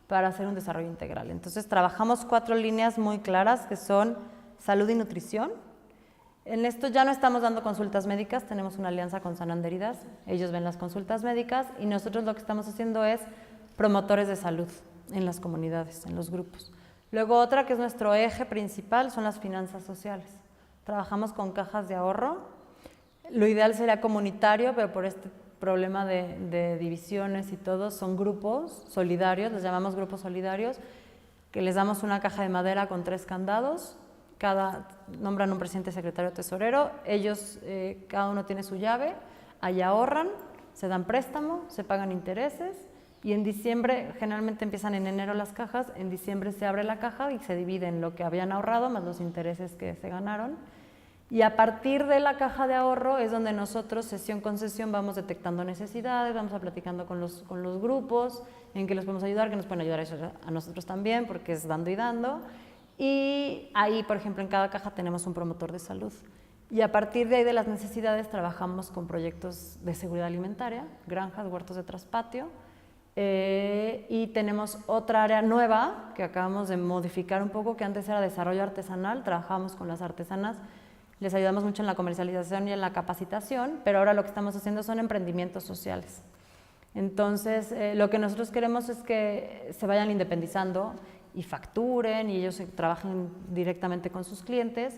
B: para hacer un desarrollo integral. Entonces trabajamos 4 líneas muy claras que son salud y nutrición. En esto ya no estamos dando consultas médicas, tenemos una alianza con Sananderidas, ellos ven las consultas médicas y nosotros lo que estamos haciendo es promotores de salud en las comunidades, en los grupos. Luego otra que es nuestro eje principal son las finanzas sociales. Trabajamos con cajas de ahorro, lo ideal sería comunitario, pero por este problema de divisiones y todo, son grupos solidarios, les llamamos grupos solidarios, que les damos una caja de madera con 3 candados, nombran un presidente, secretario, tesorero, ellos, cada uno tiene su llave, ahí ahorran, se dan préstamo, se pagan intereses y en diciembre, generalmente empiezan en enero las cajas, en diciembre se abre la caja y se divide en lo que habían ahorrado más los intereses que se ganaron. Y a partir de la caja de ahorro es donde nosotros, sesión con sesión, vamos detectando necesidades, vamos platicando con los grupos, en qué los podemos ayudar, que nos pueden ayudar a nosotros también, porque es dando y dando. Y ahí, por ejemplo, en cada caja tenemos un promotor de salud. Y a partir de ahí de las necesidades trabajamos con proyectos de seguridad alimentaria, granjas, huertos de traspatio, y tenemos otra área nueva que acabamos de modificar un poco, que antes era desarrollo artesanal, trabajamos con las artesanas, les ayudamos mucho en la comercialización y en la capacitación, pero ahora lo que estamos haciendo son emprendimientos sociales. Entonces, lo que nosotros queremos es que se vayan independizando y facturen y ellos trabajen directamente con sus clientes.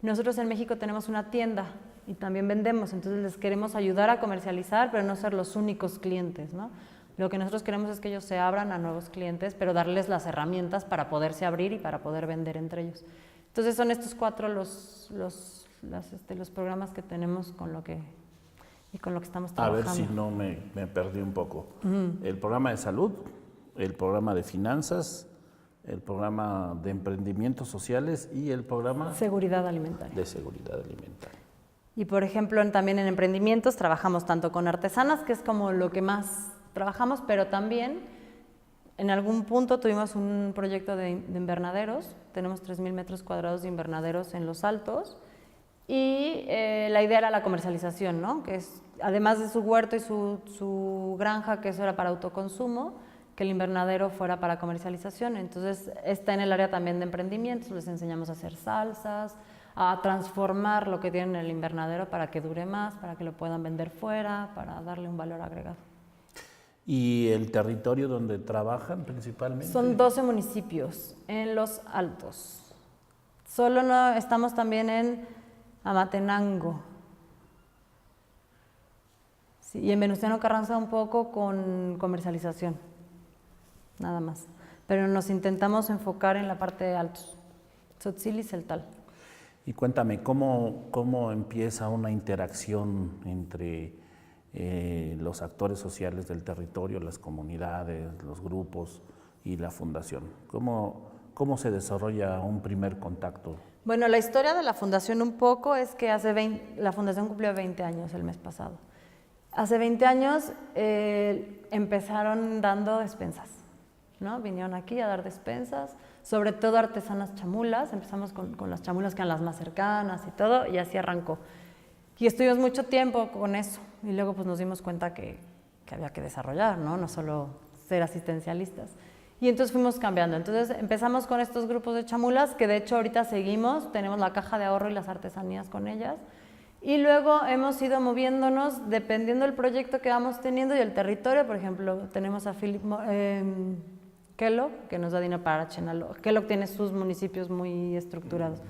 B: Nosotros en México tenemos una tienda y también vendemos, entonces les queremos ayudar a comercializar, pero no ser los únicos clientes, ¿no? Lo que nosotros queremos es que ellos se abran a nuevos clientes, pero darles las herramientas para poderse abrir y para poder vender entre ellos. Entonces son estos 4 los programas que tenemos con lo que estamos trabajando.
A: A ver si no me perdí un poco. El programa de salud, el programa de finanzas, el programa de emprendimientos sociales y el programa
B: seguridad alimentaria.
A: De seguridad alimentaria.
B: Y por ejemplo, también en emprendimientos trabajamos tanto con artesanas, que es como lo que más trabajamos, pero también en algún punto tuvimos un proyecto de invernaderos, tenemos 3,000 metros cuadrados de invernaderos en Los Altos y la idea era la comercialización, ¿no? Que es, además de su huerto y su granja, que eso era para autoconsumo, que el invernadero fuera para comercialización. Entonces está en el área también de emprendimientos, les enseñamos a hacer salsas, a transformar lo que tienen en el invernadero para que dure más, para que lo puedan vender fuera, para darle un valor agregado.
A: ¿Y el territorio donde trabajan principalmente?
B: Son 12 municipios en Los Altos. Solo no estamos también en Amatenango. Sí, y en Venustiano Carranza un poco con comercialización, nada más. Pero nos intentamos enfocar en la parte de Altos, Tzotzil y Celtal.
A: Y cuéntame, ¿cómo empieza una interacción entre los actores sociales del territorio, las comunidades, los grupos y la fundación? ¿Cómo se desarrolla un primer contacto?
B: Bueno, la historia de la fundación un poco es que la fundación cumplió 20 años el mes pasado. Hace 20 años empezaron dando despensas, ¿no? Vinieron aquí a dar despensas, sobre todo artesanas chamulas. Empezamos con las chamulas que eran las más cercanas y todo, y así arrancó. Y estuvimos mucho tiempo con eso, y luego pues nos dimos cuenta que había que desarrollar, ¿no? No solo ser asistencialistas. Y entonces fuimos cambiando. Entonces empezamos con estos grupos de chamulas, que de hecho ahorita seguimos, tenemos la caja de ahorro y las artesanías con ellas. Y luego hemos ido moviéndonos dependiendo del proyecto que vamos teniendo y el territorio. Por ejemplo, tenemos a Philip Kellogg, que nos da dinero para Chenalo. Kellogg tiene sus municipios muy estructurados.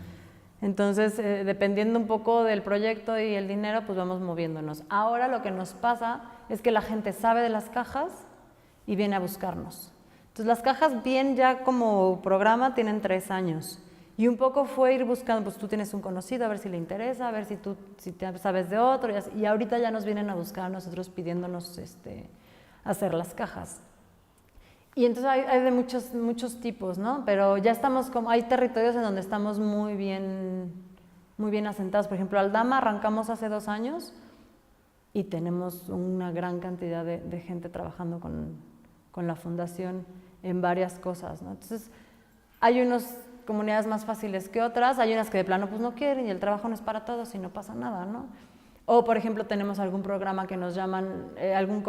B: Entonces, dependiendo un poco del proyecto y el dinero, pues vamos moviéndonos. Ahora lo que nos pasa es que la gente sabe de las cajas y viene a buscarnos. Entonces, las cajas bien ya como programa tienen 3 años. Y un poco fue ir buscando, pues tú tienes un conocido, a ver si le interesa, a ver si te sabes de otro. Y ahorita ya nos vienen a buscar a nosotros pidiéndonos hacer las cajas. Y entonces hay de muchos tipos, ¿no? Pero ya estamos hay territorios en donde estamos muy bien asentados. Por ejemplo, Aldama arrancamos hace 2 años y tenemos una gran cantidad de gente trabajando con la fundación en varias cosas, ¿no? Entonces, hay unas comunidades más fáciles que otras, hay unas que de plano pues no quieren y el trabajo no es para todos y no pasa nada, ¿no? O, por ejemplo, tenemos algún programa que nos llaman, algún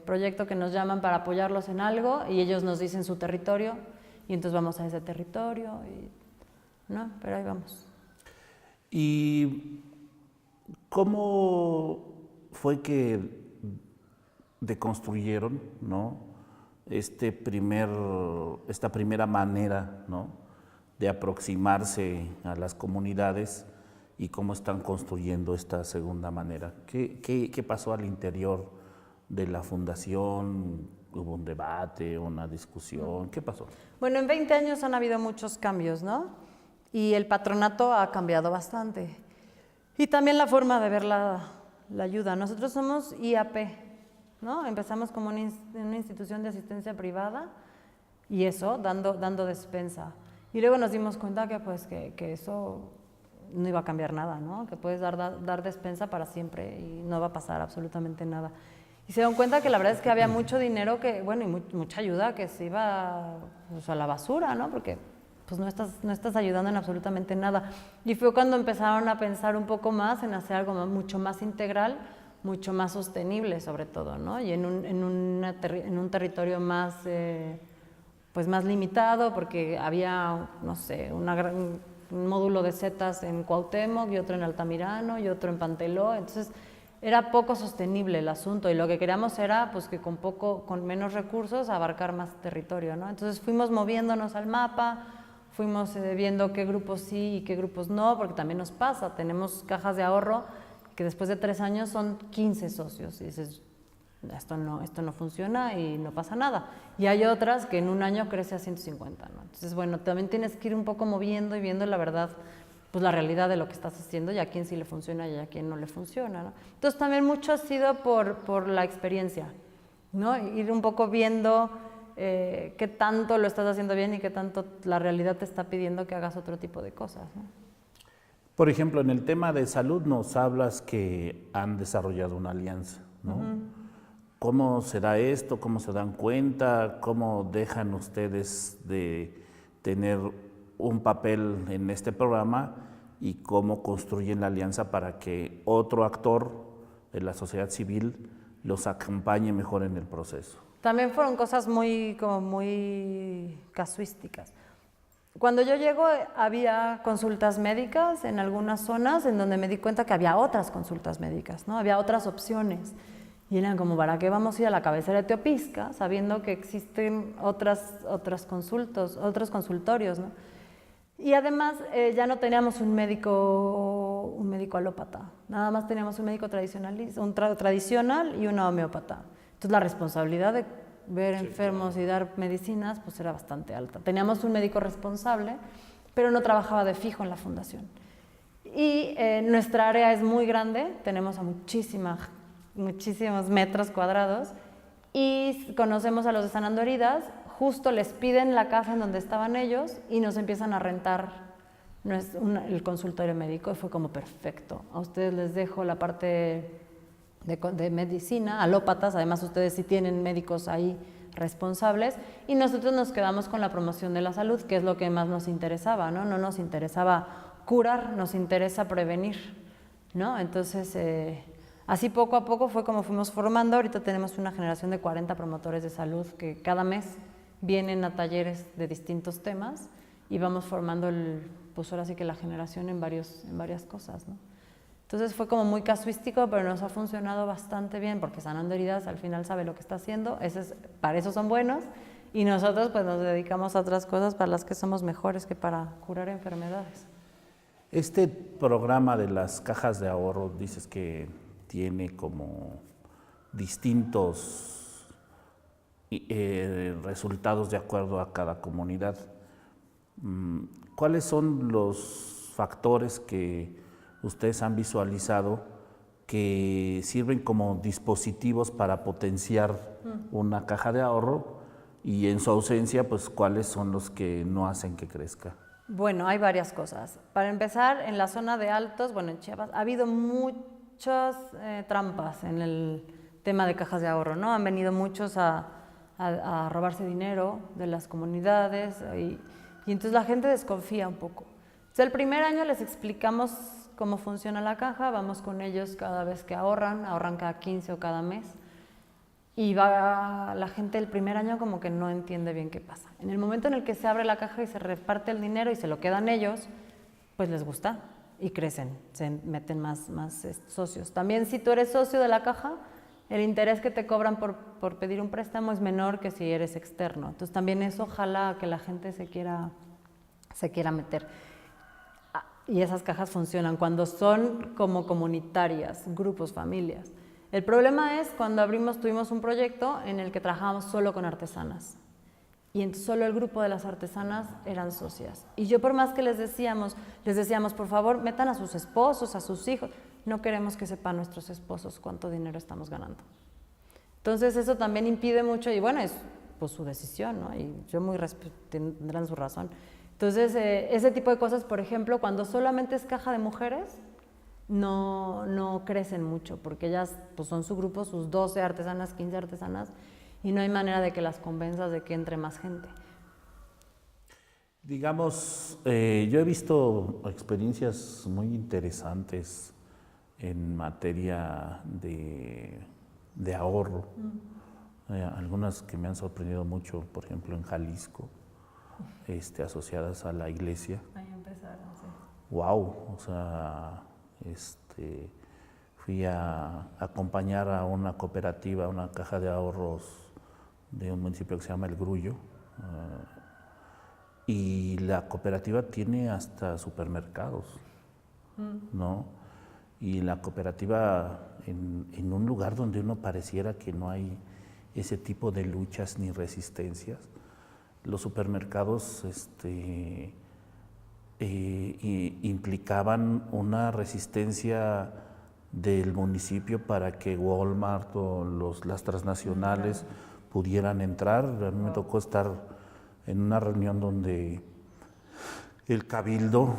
B: proyecto que nos llaman para apoyarlos en algo y ellos nos dicen su territorio y entonces vamos a ese territorio, ¿no? Pero ahí vamos.
A: ¿Y cómo fue que deconstruyeron, ¿no? esta primera manera, ¿no? de aproximarse a las comunidades y cómo están construyendo esta segunda manera? ¿Qué pasó al interior de la fundación? ¿Hubo un debate, una discusión? ¿Qué pasó?
B: Bueno, en 20 años han habido muchos cambios, ¿no? Y el patronato ha cambiado bastante. Y también la forma de ver la ayuda. Nosotros somos IAP, ¿no? Empezamos como una institución de asistencia privada y eso, dando despensa. Y luego nos dimos cuenta que eso no iba a cambiar nada, ¿no? Que puedes dar despensa para siempre y no va a pasar absolutamente nada. Y se dan cuenta que la verdad es que había mucho dinero y mucha ayuda que se iba pues, a la basura, ¿no? Porque pues no estás ayudando en absolutamente nada. Y fue cuando empezaron a pensar un poco más en hacer algo mucho más integral, mucho más sostenible sobre todo, ¿no? Y en un territorio más... pues más limitado, porque había, no sé, un módulo de setas en Cuauhtémoc y otro en Altamirano y otro en Panteló. Entonces era poco sostenible el asunto y lo que queríamos era pues que con menos recursos abarcar más territorio, ¿no? Entonces fuimos moviéndonos al mapa, fuimos viendo qué grupos sí y qué grupos no, porque también nos pasa, tenemos cajas de ahorro que después de 3 años son 15 socios y dices, esto no funciona y no pasa nada. Y hay otras que en un año crece a 150, ¿no? Entonces, bueno, también tienes que ir un poco moviendo y viendo la verdad, pues la realidad de lo que estás haciendo y a quién sí le funciona y a quién no le funciona, ¿no? Entonces, también mucho ha sido por la experiencia, ¿no? Ir un poco viendo qué tanto lo estás haciendo bien y qué tanto la realidad te está pidiendo que hagas otro tipo de cosas, ¿no?
A: Por ejemplo, en el tema de salud nos hablas que han desarrollado una alianza, ¿no? ¿Cómo se da esto? ¿Cómo se dan cuenta? ¿Cómo dejan ustedes de tener un papel en este programa? ¿Y cómo construyen la alianza para que otro actor de la sociedad civil los acompañe mejor en el proceso?
B: También fueron cosas muy casuísticas. Cuando yo llego había consultas médicas en algunas zonas en donde me di cuenta que había otras consultas médicas, ¿no? Había otras opciones. Y eran como, ¿para qué vamos a ir a la cabecera de Teopisca sabiendo que existen otros consultorios, ¿no? Y además ya no teníamos un médico alópata, nada más teníamos un médico tradicional y una homeópata. Entonces la responsabilidad de ver enfermos y dar medicinas pues era bastante alta. Teníamos un médico responsable, pero no trabajaba de fijo en la fundación. Y nuestra área es muy grande, tenemos a muchísimos metros cuadrados y conocemos a los de Sanando Heridas, justo les piden la casa en donde estaban ellos y nos empiezan a rentar el consultorio médico y fue como perfecto. A ustedes les dejo la parte de medicina, alópatas, además ustedes sí tienen médicos ahí responsables y nosotros nos quedamos con la promoción de la salud, que es lo que más nos interesaba, ¿no? No nos interesaba curar, nos interesa prevenir, ¿no? Entonces, así poco a poco fue como fuimos formando. Ahorita tenemos una generación de 40 promotores de salud que cada mes vienen a talleres de distintos temas y vamos formando pues ahora sí que la generación en varias cosas, ¿no? Entonces fue como muy casuístico, pero nos ha funcionado bastante bien porque Sanando Heridas al final sabe lo que está haciendo, para eso son buenos y nosotros pues nos dedicamos a otras cosas para las que somos mejores que para curar enfermedades.
A: Este programa de las cajas de ahorro, dices que tiene como distintos resultados de acuerdo a cada comunidad. ¿Cuáles son los factores que ustedes han visualizado que sirven como dispositivos para potenciar una caja de ahorro y en su ausencia, pues cuáles son los que no hacen que crezca?
B: Bueno, hay varias cosas. Para empezar, en la zona de Altos, bueno, en Chiapas, ha habido muchas trampas en el tema de cajas de ahorro, ¿no? Han venido muchos a robarse dinero de las comunidades y entonces la gente desconfía un poco. Entonces el primer año les explicamos cómo funciona la caja, vamos con ellos cada vez que ahorran cada 15 o cada mes y va la gente el primer año como que no entiende bien qué pasa. En el momento en el que se abre la caja y se reparte el dinero y se lo quedan ellos, pues les gusta y crecen, se meten más socios. También si tú eres socio de la caja, el interés que te cobran por pedir un préstamo es menor que si eres externo. Entonces también eso ojalá que la gente se quiera meter. Y esas cajas funcionan cuando son como comunitarias, grupos, familias. El problema es cuando tuvimos un proyecto en el que trabajábamos solo con artesanas. Y solo el grupo de las artesanas eran socias. Y yo por más que les decíamos, por favor, metan a sus esposos, a sus hijos. No queremos que sepan nuestros esposos cuánto dinero estamos ganando. Entonces eso también impide mucho y bueno, es pues su decisión, ¿no? Y yo tendrán su razón. Entonces ese tipo de cosas, por ejemplo, cuando solamente es caja de mujeres, no crecen mucho porque ellas pues, son su grupo, sus 12 artesanas, 15 artesanas y no hay manera de que las convenzas de que entre más gente.
A: Digamos, yo he visto experiencias muy interesantes en materia de ahorro. Algunas que me han sorprendido mucho, por ejemplo en Jalisco, asociadas a la iglesia.
B: Ahí empezaron, sí.
A: Wow, o sea, fui a acompañar a una cooperativa, una caja de ahorros de un municipio que se llama El Grullo, y la cooperativa tiene hasta supermercados, ¿no? Y la cooperativa en un lugar donde uno pareciera que no hay ese tipo de luchas ni resistencias, los supermercados implicaban una resistencia del municipio para que Walmart o las transnacionales pudieran entrar. A mí me tocó estar en una reunión donde el cabildo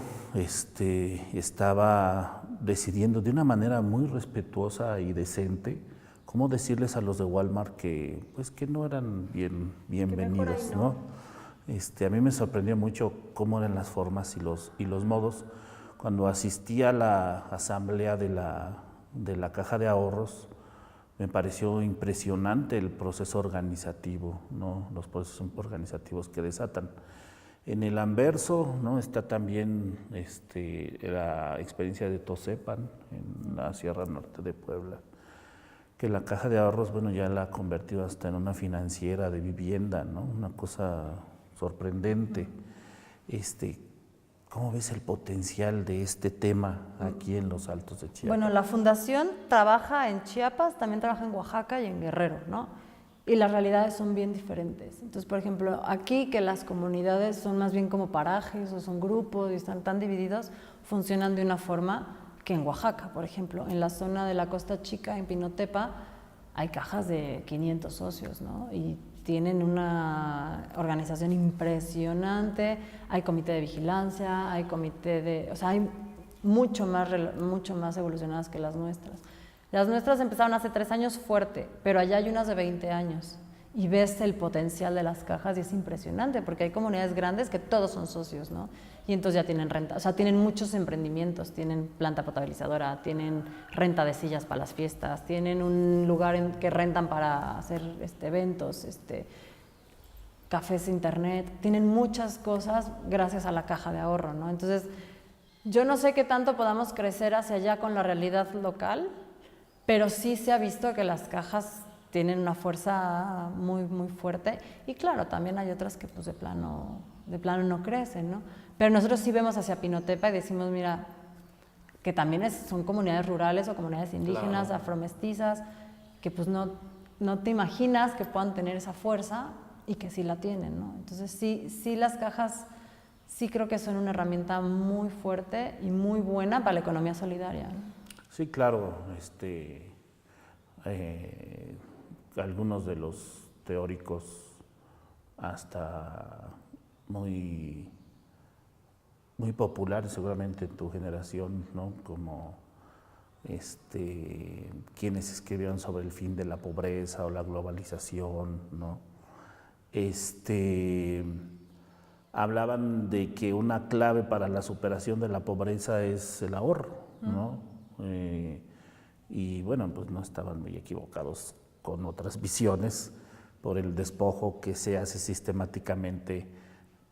A: estaba decidiendo de una manera muy respetuosa y decente cómo decirles a los de Walmart que no eran bienvenidos, ¿no? A mí me sorprendió mucho cómo eran las formas y los modos. Cuando asistí a la asamblea de la caja de ahorros, me pareció impresionante el proceso organizativo, ¿no? Los procesos organizativos que desatan. En el anverso, ¿no? Está también la experiencia de Tosepan, en la Sierra Norte de Puebla, que la Caja de Ahorros, bueno, ya la ha convertido hasta en una financiera de vivienda, ¿no? Una cosa sorprendente. ¿Cómo ves el potencial de este tema aquí en los Altos de Chiapas?
B: Bueno, la fundación trabaja en Chiapas, también trabaja en Oaxaca y en Guerrero, ¿no? Y las realidades son bien diferentes. Entonces, por ejemplo, aquí que las comunidades son más bien como parajes o son grupos y están tan divididos, funcionan de una forma que en Oaxaca, por ejemplo. En la zona de la Costa Chica, en Pinotepa, hay cajas de 500 socios, ¿no? Y tienen una organización impresionante, hay comité de vigilancia, hay comité de... O sea, hay mucho más evolucionadas que las nuestras. Las nuestras empezaron hace 3 años fuerte, pero allá hay unas de 20 años y ves el potencial de las cajas y es impresionante porque hay comunidades grandes que todos son socios, ¿no? Y entonces ya tienen renta, o sea, tienen muchos emprendimientos, tienen planta potabilizadora, tienen renta de sillas para las fiestas, tienen un lugar que rentan para hacer eventos, cafés internet, tienen muchas cosas gracias a la caja de ahorro, ¿no? Entonces, yo no sé qué tanto podamos crecer hacia allá con la realidad local, pero sí se ha visto que las cajas tienen una fuerza muy, muy fuerte y claro, también hay otras que pues de plano no crecen, ¿no? Pero nosotros sí vemos hacia Pinotepa y decimos, mira, que también son comunidades rurales o comunidades indígenas, claro, afromestizas, que pues no te imaginas que puedan tener esa fuerza y que sí la tienen, ¿no? Entonces sí las cajas sí creo que son una herramienta muy fuerte y muy buena para la economía solidaria, ¿no?
A: Sí, claro, algunos de los teóricos hasta muy populares seguramente en tu generación, ¿no? Como quienes escribieron sobre el fin de la pobreza o la globalización, ¿no? Hablaban de que una clave para la superación de la pobreza es el ahorro, ¿no? Y bueno, pues no estaban muy equivocados con otras visiones por el despojo que se hace sistemáticamente,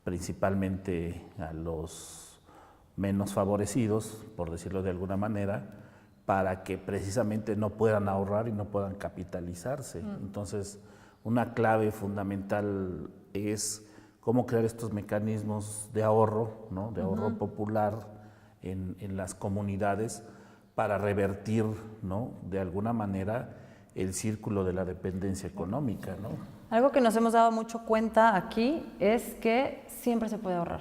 A: principalmente a los menos favorecidos, por decirlo de alguna manera, para que precisamente no puedan ahorrar y no puedan capitalizarse. Entonces, una clave fundamental es cómo crear estos mecanismos de ahorro, ¿no? De ahorro popular en las comunidades para revertir, ¿no? De alguna manera el círculo de la dependencia económica, ¿no?
B: Algo que nos hemos dado mucho cuenta aquí es que siempre se puede ahorrar.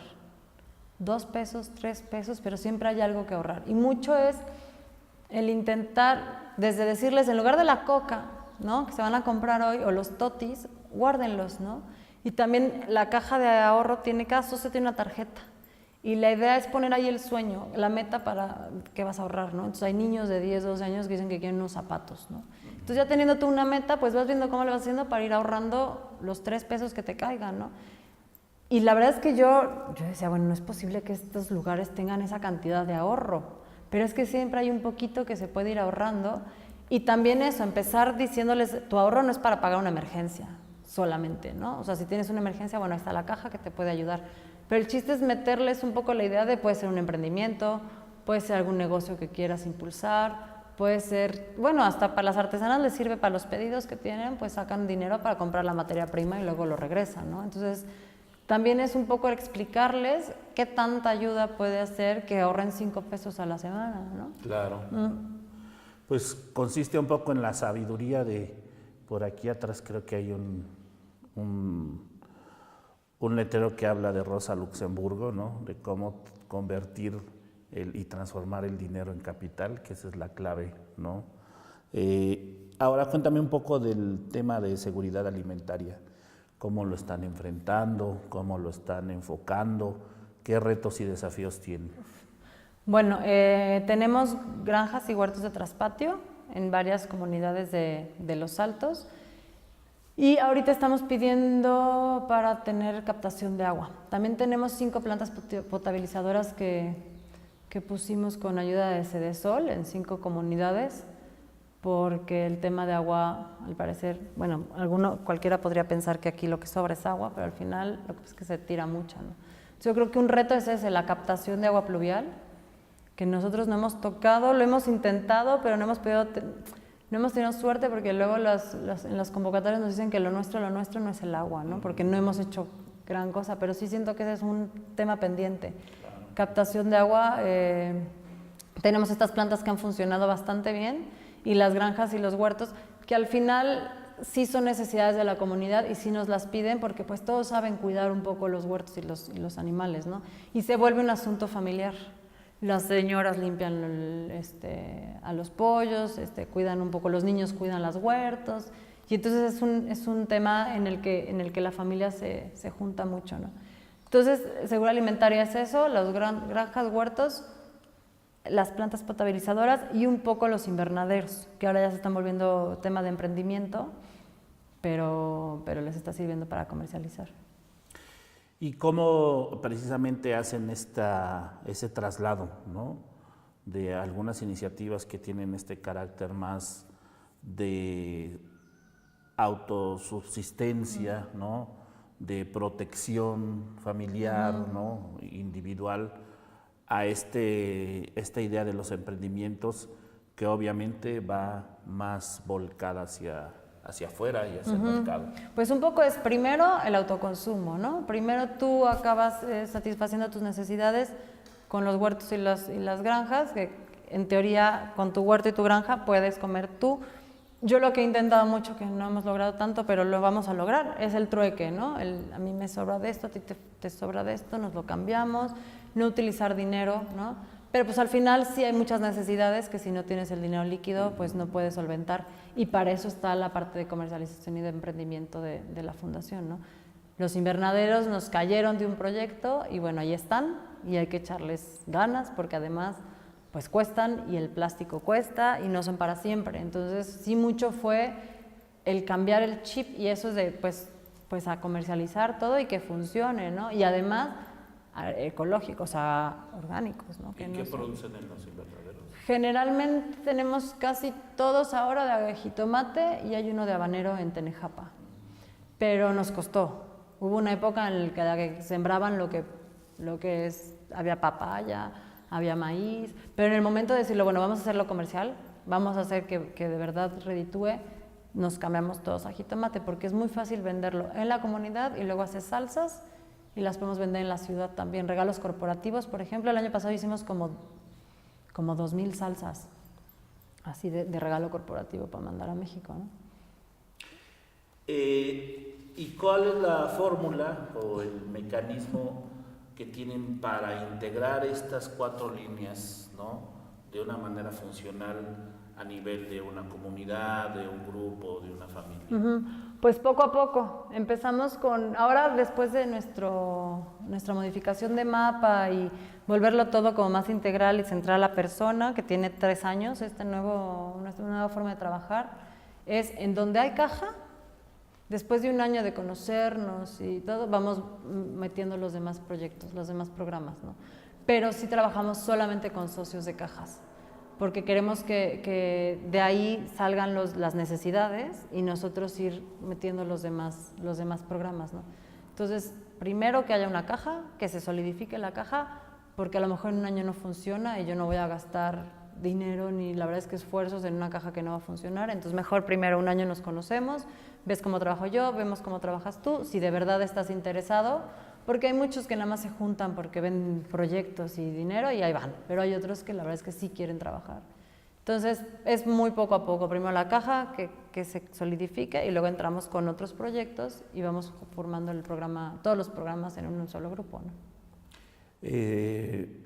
B: 2 pesos, 3 pesos, pero siempre hay algo que ahorrar. Y mucho es el intentar, desde decirles, en lugar de la coca, ¿no? Que se van a comprar hoy, o los totis, guárdenlos, ¿no? Y también la caja de ahorro cada socio tiene una tarjeta. Y la idea es poner ahí el sueño, la meta para que vas a ahorrar, ¿no? Entonces hay niños de 10, 12 años que dicen que quieren unos zapatos, ¿no? Entonces ya teniendo tú una meta, pues vas viendo cómo le vas haciendo para ir ahorrando los 3 pesos que te caigan, ¿no? Y la verdad es que yo decía, bueno, no es posible que estos lugares tengan esa cantidad de ahorro, pero es que siempre hay un poquito que se puede ir ahorrando. Y también eso, empezar diciéndoles, tu ahorro no es para pagar una emergencia solamente, ¿no? O sea, si tienes una emergencia, bueno, ahí está la caja que te puede ayudar. Pero el chiste es meterles un poco la idea de puede ser un emprendimiento, puede ser algún negocio que quieras impulsar, puede ser, bueno, hasta para las artesanas les sirve para los pedidos que tienen, pues sacan dinero para comprar la materia prima y luego lo regresan, ¿no? Entonces, también es un poco explicarles qué tanta ayuda puede hacer que ahorren 5 pesos a la semana, ¿no?
A: Claro. Pues consiste un poco en la sabiduría de, por aquí atrás creo que hay un letrero que habla de Rosa Luxemburgo, ¿no? De cómo convertir y transformar el dinero en capital, que esa es la clave, ¿no? Ahora cuéntame un poco del tema de seguridad alimentaria, cómo lo están enfrentando, cómo lo están enfocando, qué retos y desafíos tienen.
B: Bueno, tenemos granjas y huertos de traspatio en varias comunidades de Los Altos. Y ahorita estamos pidiendo para tener captación de agua. También tenemos 5 plantas potabilizadoras que pusimos con ayuda de Sedesol en 5 comunidades, porque el tema de agua, al parecer, bueno, cualquiera podría pensar que aquí lo que sobra es agua, pero al final lo que pasa es que se tira mucha, ¿no? Yo creo que un reto es ese, la captación de agua pluvial, que nosotros no hemos tocado, lo hemos intentado, pero no hemos tenido suerte porque luego en las convocatorias nos dicen que lo nuestro no es el agua, ¿no? Porque no hemos hecho gran cosa, pero sí siento que ese es un tema pendiente. Captación de agua, tenemos estas plantas que han funcionado bastante bien y las granjas y los huertos, que al final sí son necesidades de la comunidad y sí nos las piden porque pues todos saben cuidar un poco los huertos y los animales, ¿no? Y se vuelve un asunto familiar. Las señoras limpian a los pollos, cuidan un poco, los niños cuidan los huertos, y entonces es un tema en el que la familia se junta mucho, ¿no? Entonces, seguridad alimentaria es eso, las granjas, huertos, las plantas potabilizadoras y un poco los invernaderos, que ahora ya se están volviendo tema de emprendimiento, pero les está sirviendo para comercializar.
A: ¿Y cómo precisamente hacen ese traslado, ¿no? De algunas iniciativas que tienen este carácter más de autosubsistencia, ¿no? De protección familiar, ¿no? Individual, a esta idea de los emprendimientos que obviamente va más volcada hacia afuera y hacia el mercado?
B: Pues un poco es primero el autoconsumo, ¿no? Primero tú acabas satisfaciendo tus necesidades con los huertos y las granjas, que en teoría con tu huerto y tu granja puedes comer tú. Yo lo que he intentado mucho, que no hemos logrado tanto, pero lo vamos a lograr, es el trueque, ¿no? A mí me sobra de esto, a ti te sobra de esto, nos lo cambiamos, no utilizar dinero, ¿no? Pero pues al final sí hay muchas necesidades que si no tienes el dinero líquido, pues no puedes solventar. Y para eso está la parte de comercialización y de emprendimiento de la fundación, ¿no? Los invernaderos nos cayeron de un proyecto y bueno, ahí están y hay que echarles ganas porque además pues cuestan y el plástico cuesta y no son para siempre. Entonces sí mucho fue el cambiar el chip y eso es de pues a comercializar todo y que funcione, ¿no? Y además ecológicos, o sea, orgánicos, ¿no?
A: ¿Y qué producen en los invernaderos?
B: Generalmente tenemos casi todos ahora de jitomate y hay uno de habanero en Tenejapa, pero nos costó. Hubo una época en la que sembraban lo que es, había papaya, había maíz, pero en el momento de decirlo, bueno, vamos a hacerlo comercial, vamos a hacer que de verdad reditúe, nos cambiamos todos a jitomate porque es muy fácil venderlo en la comunidad y luego hacer salsas y las podemos vender en la ciudad también. Regalos corporativos, por ejemplo, el año pasado hicimos como 2,000 salsas así de regalo corporativo para mandar a México, ¿no?
A: ¿Y cuál es la fórmula o el mecanismo que tienen para integrar estas 4 líneas, ¿no? De una manera funcional a nivel de una comunidad, de un grupo, de una familia?
B: Pues poco a poco, empezamos ahora después de nuestra modificación de mapa y volverlo todo como más integral y centrar a la persona, que tiene 3 años, nuestra nueva forma de trabajar, es en donde hay caja, después de un año de conocernos y todo, vamos metiendo los demás proyectos, los demás programas, ¿no? Pero sí trabajamos solamente con socios de cajas, porque queremos que de ahí salgan las necesidades y nosotros ir metiendo los demás programas, ¿no? Entonces, primero que haya una caja, que se solidifique la caja, porque a lo mejor en un año no funciona y yo no voy a gastar dinero ni la verdad es que esfuerzos en una caja que no va a funcionar, entonces mejor primero un año nos conocemos, ves cómo trabajo yo, vemos cómo trabajas tú, si de verdad estás interesado, porque hay muchos que nada más se juntan porque ven proyectos y dinero y ahí van, pero hay otros que la verdad es que sí quieren trabajar. Entonces es muy poco a poco, primero la caja que se solidifique y luego entramos con otros proyectos y vamos formando todos los programas en un solo grupo, ¿no?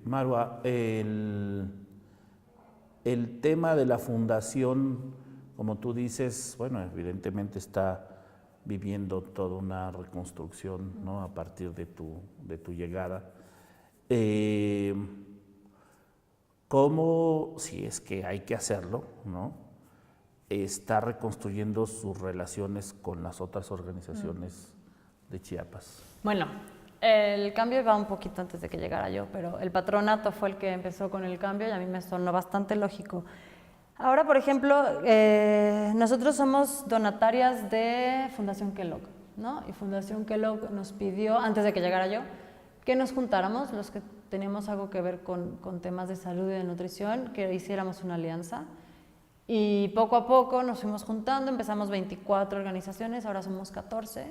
A: Marwa, el tema de la fundación, como tú dices, bueno, evidentemente está viviendo toda una reconstrucción, ¿no? A partir de tu llegada. ¿Cómo, si es que hay que hacerlo, ¿no? Está reconstruyendo sus relaciones con las otras organizaciones de Chiapas?
B: Bueno, el cambio va un poquito antes de que llegara yo, pero el patronato fue el que empezó con el cambio y a mí me sonó bastante lógico. Ahora, por ejemplo, nosotros somos donatarias de Fundación Kellogg, ¿no? Y Fundación Kellogg nos pidió, antes de que llegara yo, que nos juntáramos, los que teníamos algo que ver con temas de salud y de nutrición, que hiciéramos una alianza. Y poco a poco nos fuimos juntando, empezamos 24 organizaciones, ahora somos 14,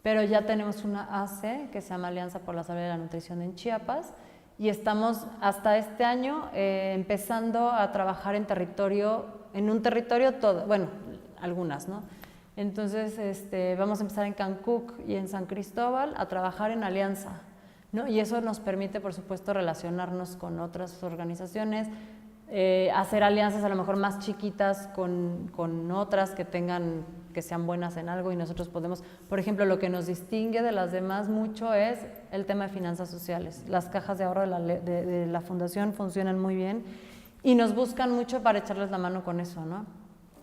B: pero ya tenemos una ACE que se llama Alianza por la Salud y la Nutrición en Chiapas, y estamos hasta este año empezando a trabajar en un territorio todo, bueno, algunas, ¿no? Entonces vamos a empezar en Cancún y en San Cristóbal a trabajar en alianza, ¿no? Y eso nos permite, por supuesto, relacionarnos con otras organizaciones, hacer alianzas a lo mejor más chiquitas con otras que sean buenas en algo, y nosotros podemos, por ejemplo, lo que nos distingue de las demás mucho es el tema de finanzas sociales. Las cajas de ahorro de la fundación funcionan muy bien y nos buscan mucho para echarles la mano con eso, ¿no?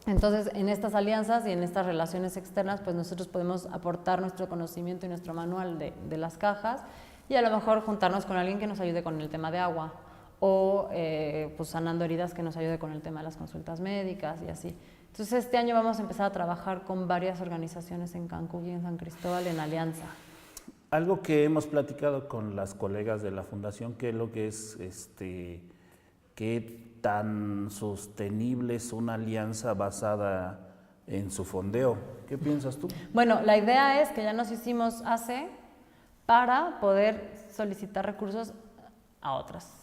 B: Entonces, en estas alianzas y en estas relaciones externas, pues nosotros podemos aportar nuestro conocimiento y nuestro manual de las cajas, y a lo mejor juntarnos con alguien que nos ayude con el tema de agua, o pues sanando heridas, que nos ayude con el tema de las consultas médicas y así. Entonces este año vamos a empezar a trabajar con varias organizaciones en Cancún y en San Cristóbal en alianza.
A: Algo que hemos platicado con las colegas de la fundación, que es lo que es, qué tan sostenible es una alianza basada en su fondeo. ¿Qué piensas tú?
B: Bueno, la idea es que ya nos hicimos ACE para poder solicitar recursos a otras.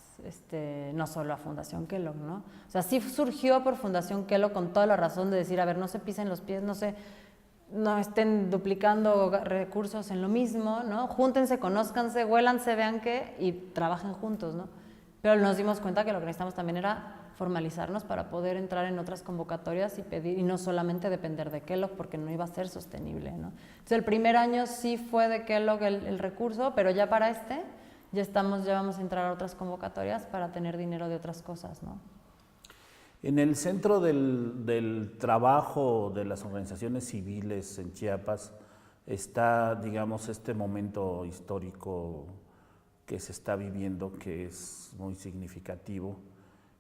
B: No solo a Fundación Kellogg, ¿no? O sea, sí surgió por Fundación Kellogg con toda la razón de decir, a ver, no se pisen los pies, no estén duplicando recursos en lo mismo, ¿no? Júntense, conózcanse, huélanse, vean qué, y trabajen juntos, ¿no? Pero nos dimos cuenta que lo que necesitamos también era formalizarnos para poder entrar en otras convocatorias y pedir, y no solamente depender de Kellogg, porque no iba a ser sostenible, ¿no? Entonces el primer año sí fue de Kellogg el recurso, pero ya para ya vamos a entrar a otras convocatorias para tener dinero de otras cosas, ¿no?
A: En el centro del trabajo de las organizaciones civiles en Chiapas está, digamos, este momento histórico que se está viviendo, que es muy significativo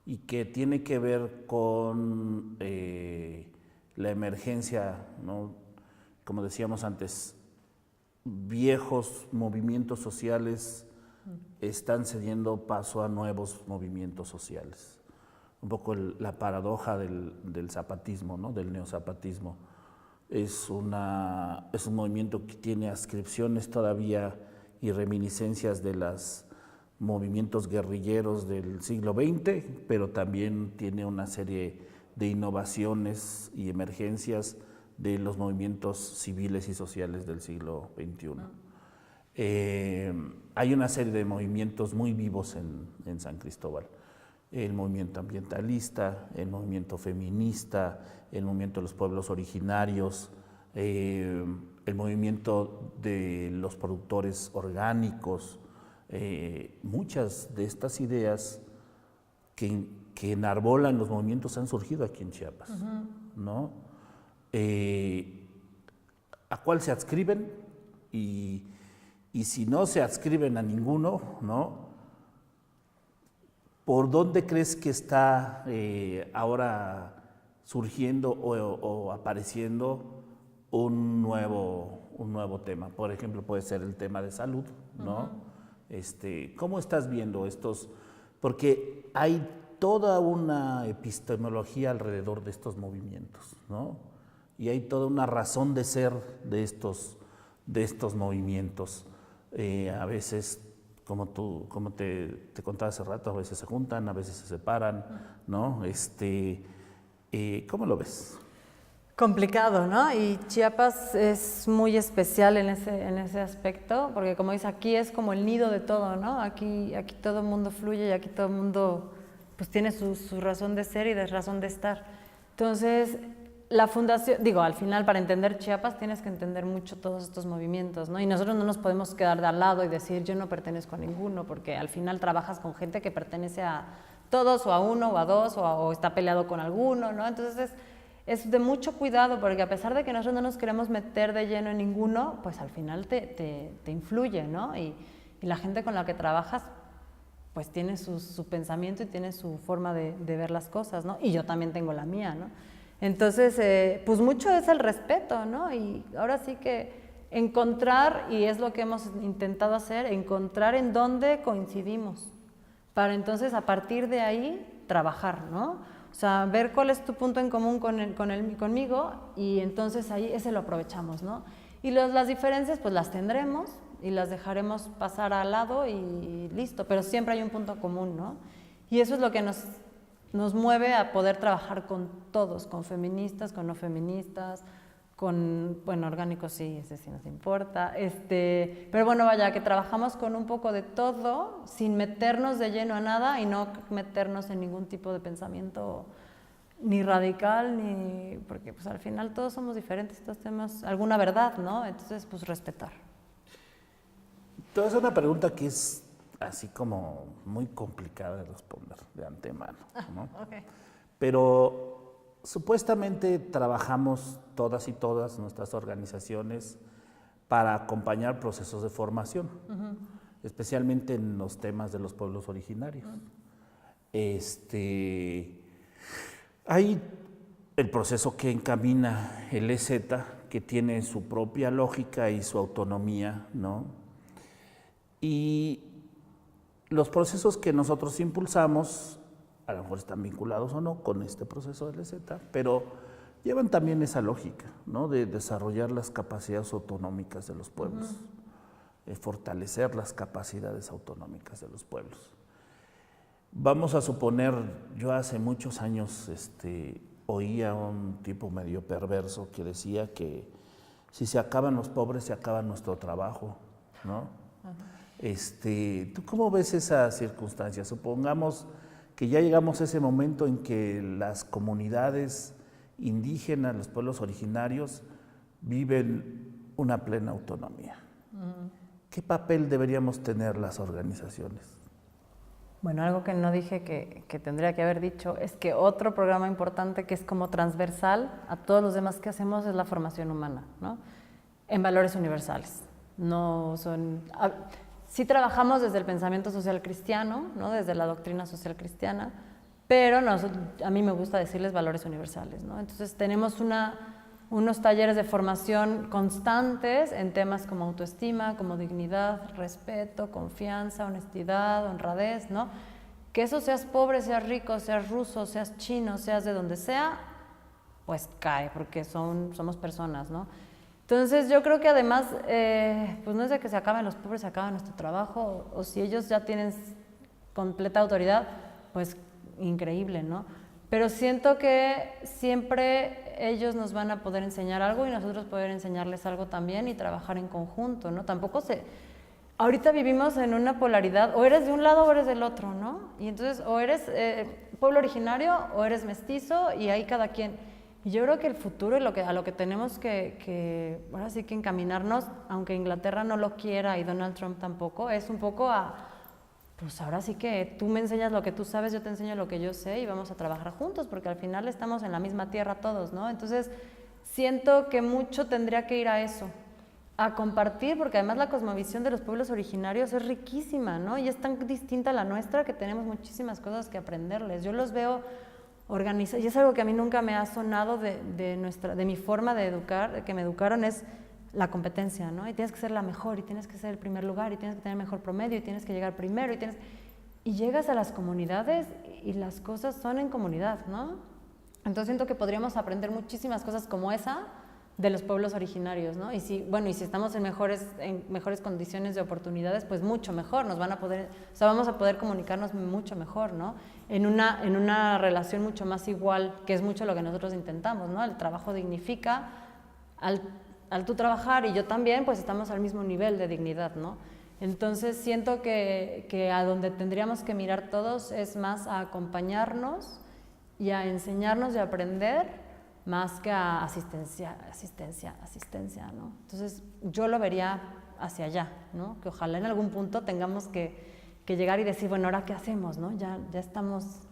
A: y que tiene que ver con la emergencia, ¿no? Como decíamos antes, viejos movimientos sociales están cediendo paso a nuevos movimientos sociales. Un poco la paradoja del zapatismo, ¿no? Del neozapatismo. Es un movimiento que tiene adscripciones todavía y reminiscencias de los movimientos guerrilleros del siglo XX, pero también tiene una serie de innovaciones y emergencias de los movimientos civiles y sociales del siglo XXI. Hay una serie de movimientos muy vivos en San Cristóbal. El movimiento ambientalista, el movimiento feminista, el movimiento de los pueblos originarios, el movimiento de los productores orgánicos. Muchas de estas ideas que enarbolan los movimientos han surgido aquí en Chiapas, ¿no? ¿A cuál se adscriben? Y si no se adscriben a ninguno, ¿no? ¿Por dónde crees que está ahora surgiendo o apareciendo un nuevo tema? Por ejemplo, puede ser el tema de salud, ¿no? ¿Cómo estás viendo estos? Porque hay toda una epistemología alrededor de estos movimientos, ¿no? Y hay toda una razón de ser de estos movimientos. A veces, como te contaba hace rato, a veces se juntan, a veces se separan, ¿no? ¿Cómo lo ves?
B: Complicado, ¿no? Y Chiapas es muy especial en ese aspecto, porque como dice, aquí es como el nido de todo, ¿no? Aquí todo el mundo fluye y aquí todo el mundo pues tiene su razón de ser y de razón de estar. Entonces, la fundación, al final para entender Chiapas tienes que entender mucho todos estos movimientos, ¿no? Y nosotros no nos podemos quedar de al lado y decir yo no pertenezco a ninguno, porque al final trabajas con gente que pertenece a todos o a uno o a dos o está peleado con alguno, ¿no? Entonces es de mucho cuidado, porque a pesar de que nosotros no nos queremos meter de lleno en ninguno, pues al final te influye, ¿no? Y la gente con la que trabajas pues tiene su pensamiento y tiene su forma de ver las cosas, ¿no? Y yo también tengo la mía, ¿no? Entonces, pues mucho es el respeto, ¿no? Y ahora sí que encontrar, y es lo que hemos intentado hacer, encontrar en dónde coincidimos, para entonces a partir de ahí trabajar, ¿no? O sea, ver cuál es tu punto en común conmigo y entonces ahí ese lo aprovechamos, ¿no? Y las diferencias pues las tendremos y las dejaremos pasar al lado y listo, pero siempre hay un punto común, ¿no? Y eso es lo que nos mueve a poder trabajar con todos, con feministas, con no feministas, con, bueno, orgánicos sí, ese sí nos importa, pero bueno, vaya, que trabajamos con un poco de todo, sin meternos de lleno a nada y no meternos en ningún tipo de pensamiento ni radical, ni, porque pues al final todos somos diferentes, todos tenemos alguna verdad, ¿no? Entonces, pues respetar.
A: Te voy a hacer una pregunta que es así como muy complicada de responder de antemano, ¿no?
B: Okay.
A: Pero supuestamente trabajamos todas y todas nuestras organizaciones para acompañar procesos de formación, especialmente en los temas de los pueblos originarios. Hay el proceso que encamina el EZ, que tiene su propia lógica y su autonomía, ¿no? Y los procesos que nosotros impulsamos, a lo mejor están vinculados o no con este proceso del EZ, pero llevan también esa lógica, ¿no? De desarrollar las capacidades autonómicas de los pueblos, fortalecer las capacidades autonómicas de los pueblos. Vamos a suponer, yo hace muchos años oía un tipo medio perverso que decía que si se acaban los pobres, se acaba nuestro trabajo, ¿no? ¿Tú cómo ves esa circunstancia? Supongamos que ya llegamos a ese momento en que las comunidades indígenas, los pueblos originarios, viven una plena autonomía. ¿Qué papel deberíamos tener las organizaciones?
B: Bueno, algo que no dije que tendría que haber dicho es que otro programa importante que es como transversal a todos los demás que hacemos es la formación humana, ¿no? En valores universales. No son... Sí trabajamos desde el pensamiento social cristiano, ¿no? Desde la doctrina social cristiana, pero a mí me gusta decirles valores universales, ¿no? Entonces tenemos unos talleres de formación constantes en temas como autoestima, como dignidad, respeto, confianza, honestidad, honradez, ¿no? Que eso seas pobre, seas rico, seas ruso, seas chino, seas de donde sea, pues cae, porque somos personas, ¿no? Entonces yo creo que además, pues no es de que se acaben los pobres, se acaba nuestro trabajo, o si ellos ya tienen completa autoridad, pues increíble, ¿no? Pero siento que siempre ellos nos van a poder enseñar algo y nosotros poder enseñarles algo también y trabajar en conjunto, ¿no? Ahorita vivimos en una polaridad, o eres de un lado o eres del otro, ¿no? Y entonces o eres pueblo originario o eres mestizo y ahí cada quien. Y yo creo que el futuro y a lo que tenemos que ahora sí que encaminarnos, aunque Inglaterra no lo quiera y Donald Trump tampoco, es un poco pues ahora sí que tú me enseñas lo que tú sabes, yo te enseño lo que yo sé y vamos a trabajar juntos, porque al final estamos en la misma tierra todos, ¿no? Entonces siento que mucho tendría que ir a eso, a compartir, porque además la cosmovisión de los pueblos originarios es riquísima, ¿no? Y es tan distinta a la nuestra que tenemos muchísimas cosas que aprenderles. Yo los veo organizar, y es algo que a mí nunca me ha sonado de mi forma de educar, de que me educaron, es la competencia, ¿no? Y tienes que ser la mejor, y tienes que ser el primer lugar, y tienes que tener mejor promedio, y tienes que llegar primero, y llegas a las comunidades y las cosas son en comunidad, ¿no? Entonces siento que podríamos aprender muchísimas cosas como esa de los pueblos originarios, ¿no? Y si estamos en mejores condiciones de oportunidades, pues mucho mejor, vamos a poder comunicarnos mucho mejor, ¿no? En una relación mucho más igual, que es mucho lo que nosotros intentamos, ¿no? El trabajo dignifica, al tú trabajar y yo también, pues estamos al mismo nivel de dignidad, ¿no? Entonces siento que a donde tendríamos que mirar todos es más a acompañarnos y a enseñarnos y a aprender, más que a asistencia, ¿no? Entonces yo lo vería hacia allá, ¿no? Que ojalá en algún punto tengamos que llegar y decir, bueno, ¿ahora qué hacemos, no? Ya estamos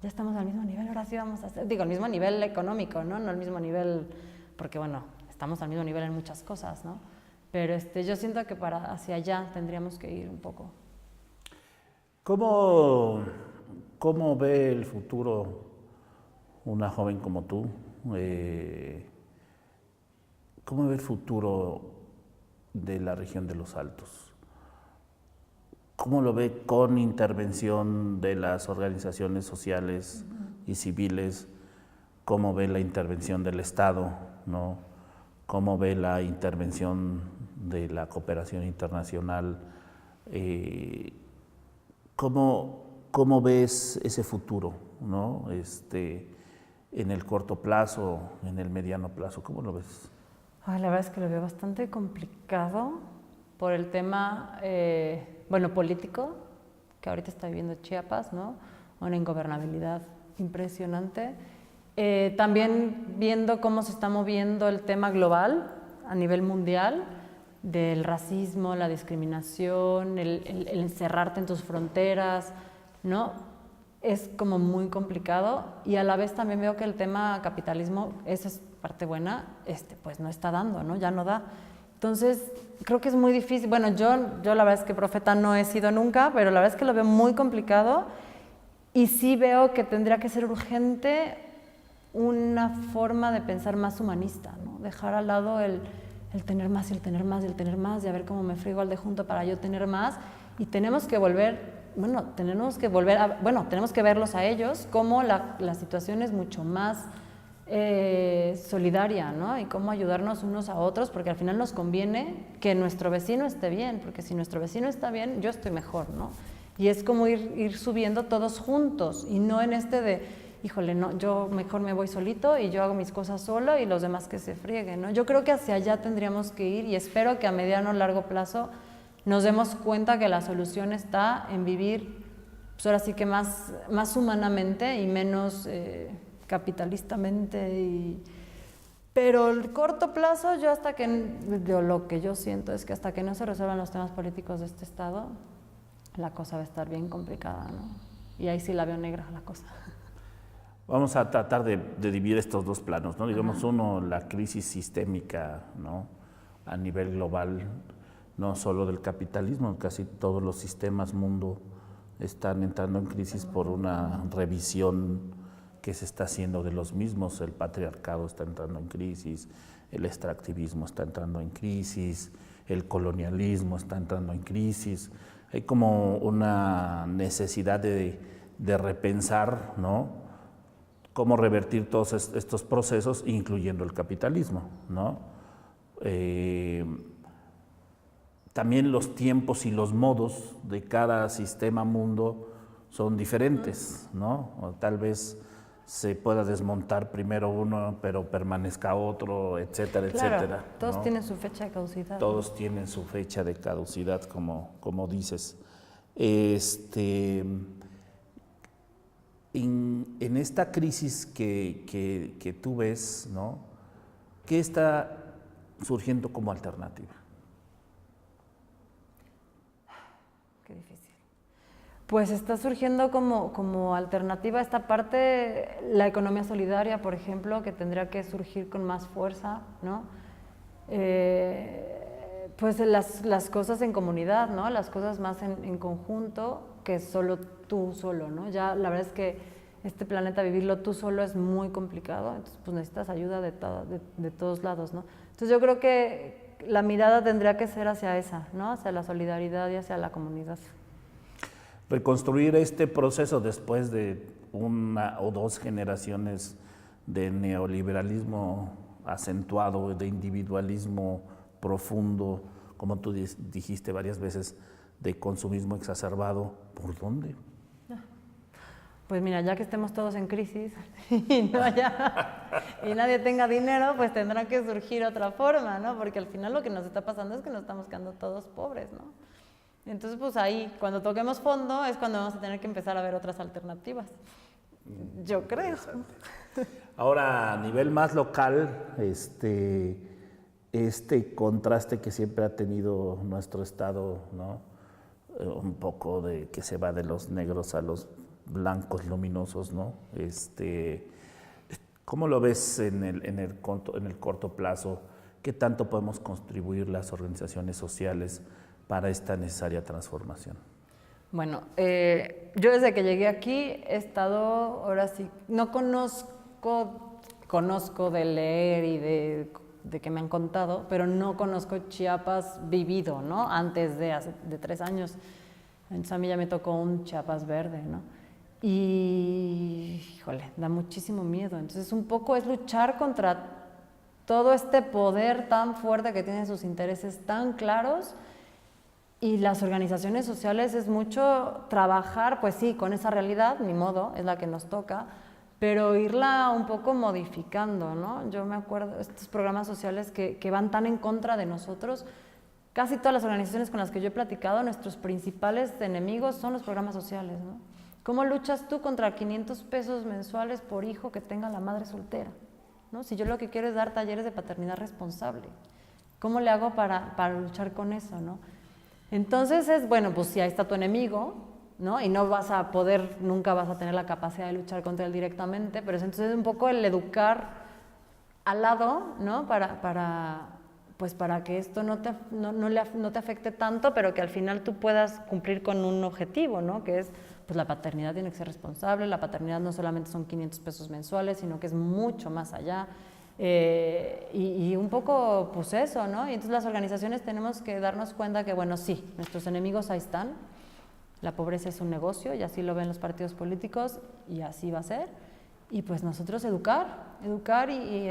B: al mismo nivel, ahora sí vamos a hacer, al mismo nivel económico, ¿no? No al mismo nivel, porque bueno, estamos al mismo nivel en muchas cosas, ¿no? Pero yo siento que hacia allá tendríamos que ir un poco.
A: ¿Cómo ve el futuro una joven como tú? ¿Cómo ve el futuro de la región de los Altos. ¿Cómo lo ve con intervención de las organizaciones sociales y civiles? ¿Cómo ve la intervención del Estado, ¿no? ¿Cómo ve la intervención de la cooperación internacional? ¿Cómo ves ese futuro, ¿no? En el corto plazo, en el mediano plazo, ¿cómo lo ves?
B: Ay, la verdad es que lo veo bastante complicado por el tema, político, que ahorita está viviendo Chiapas, ¿no? Una ingobernabilidad impresionante. También viendo cómo se está moviendo el tema global a nivel mundial, del racismo, la discriminación, el encerrarte en tus fronteras, ¿no? Es como muy complicado, y a la vez también veo que el tema capitalismo, esa es parte buena, pues no está dando, ¿no? Ya no da. Entonces, creo que es muy difícil. Bueno, yo la verdad es que profeta no he sido nunca, pero la verdad es que lo veo muy complicado, y sí veo que tendría que ser urgente una forma de pensar más humanista, ¿no? Dejar al lado el tener más y el tener más y el tener más, y a ver cómo me frigo al de junto para yo tener más, y tenemos que verlos a ellos como la situación es mucho más solidaria, ¿no? Y cómo ayudarnos unos a otros, porque al final nos conviene que nuestro vecino esté bien, porque si nuestro vecino está bien, yo estoy mejor, ¿no? Y es como ir subiendo todos juntos, y no en de, híjole, no, yo mejor me voy solito y yo hago mis cosas solo y los demás que se frieguen, ¿no? Yo creo que hacia allá tendríamos que ir, y espero que a mediano o largo plazo nos demos cuenta que la solución está en vivir, pues ahora sí que más humanamente y menos capitalistamente. Pero el corto plazo, lo que yo siento es que hasta que no se resuelvan los temas políticos de este estado, la cosa va a estar bien complicada, ¿no? Y ahí sí la veo negra la cosa.
A: Vamos a tratar de dividir estos dos planos, ¿no? Digamos, uno, la crisis sistémica, ¿no? A nivel global, no solo del capitalismo, casi todos los sistemas mundo están entrando en crisis por una revisión que se está haciendo de los mismos. El patriarcado está entrando en crisis, el extractivismo está entrando en crisis, el colonialismo está entrando en crisis. Hay como una necesidad de repensar, ¿no? Cómo revertir todos estos procesos, incluyendo el capitalismo, ¿no? También los tiempos y los modos de cada sistema mundo son diferentes, ¿no? O tal vez se pueda desmontar primero uno, pero permanezca otro, etcétera,
B: claro,
A: etcétera.
B: Todos, ¿no?, tienen su fecha de caducidad.
A: Todos tienen su fecha de caducidad, como dices. En esta crisis que tú ves, ¿no? ¿Qué está surgiendo como alternativa?
B: Qué difícil. Pues está surgiendo como alternativa esta parte, la economía solidaria, por ejemplo, que tendría que surgir con más fuerza, ¿no? Pues las cosas en comunidad, ¿no? Las cosas más en conjunto que solo tú solo, ¿no? Ya la verdad es que este planeta, vivirlo tú solo es muy complicado, entonces pues necesitas ayuda de todos lados, ¿no? Entonces yo creo que la mirada tendría que ser hacia esa, ¿no? Hacia la solidaridad y hacia la comunidad.
A: Reconstruir este proceso después de una o dos generaciones de neoliberalismo acentuado, de individualismo profundo, como tú dijiste varias veces, de consumismo exacerbado, ¿por dónde?
B: Pues mira, ya que estemos todos en crisis y nadie tenga dinero, pues tendrá que surgir otra forma, ¿no? Porque al final lo que nos está pasando es que nos estamos quedando todos pobres, ¿no? Entonces, pues ahí, cuando toquemos fondo, es cuando vamos a tener que empezar a ver otras alternativas. Yo creo.
A: Ahora, a nivel más local, este contraste que siempre ha tenido nuestro estado, ¿no? Un poco de que se va de los negros a los blancos luminosos, ¿no? ¿Cómo lo ves en el corto plazo? ¿Qué tanto podemos contribuir las organizaciones sociales para esta necesaria transformación?
B: Bueno, yo desde que llegué aquí he estado, ahora sí, no conozco de leer y de de que me han contado, pero no conozco Chiapas vivido, ¿no? Antes de 3 años. Entonces a mí ya me tocó un Chiapas verde, ¿no? Y, híjole, da muchísimo miedo. Entonces un poco es luchar contra todo este poder tan fuerte que tienen sus intereses tan claros. Y las organizaciones sociales es mucho trabajar, pues sí, con esa realidad, ni modo, es la que nos toca, pero irla un poco modificando, ¿no? Yo me acuerdo, estos programas sociales que van tan en contra de nosotros, casi todas las organizaciones con las que yo he platicado, nuestros principales enemigos son los programas sociales, ¿no? ¿Cómo luchas tú contra 500 pesos mensuales por hijo que tenga la madre soltera? ¿No? Si yo lo que quiero es dar talleres de paternidad responsable, ¿cómo le hago para luchar con eso, no? Entonces es, bueno, pues si ahí está tu enemigo, ¿no? Y no vas a poder, nunca vas a tener la capacidad de luchar contra él directamente, pero es entonces un poco el educar al lado, ¿no? Pues para que esto no te afecte tanto, pero que al final tú puedas cumplir con un objetivo, ¿no? Que es, pues la paternidad tiene que ser responsable, la paternidad no solamente son 500 pesos mensuales, sino que es mucho más allá. Y un poco, pues eso, ¿no? Y entonces las organizaciones tenemos que darnos cuenta que, bueno, sí, nuestros enemigos ahí están, la pobreza es un negocio y así lo ven los partidos políticos y así va a ser. Y pues nosotros educar y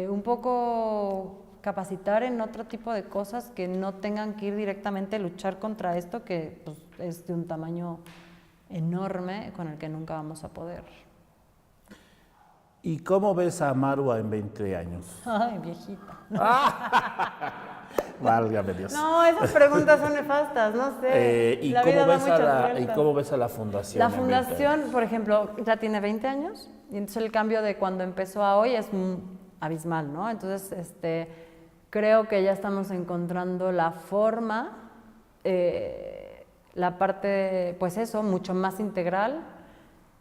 B: un poco capacitar en otro tipo de cosas que no tengan que ir directamente a luchar contra esto que pues, es de un tamaño enorme con el que nunca vamos a poder.
A: ¿Y cómo ves a Marwa en 20 años?
B: Ay, viejita.
A: Válgame Dios.
B: No, esas preguntas son nefastas, no sé.
A: ¿Y
B: cómo
A: ves a la fundación?
B: La fundación, por ejemplo, ya tiene 20 años y entonces el cambio de cuando empezó a hoy es abismal, ¿no? Entonces, creo que ya estamos encontrando la forma, la parte, pues eso, mucho más integral,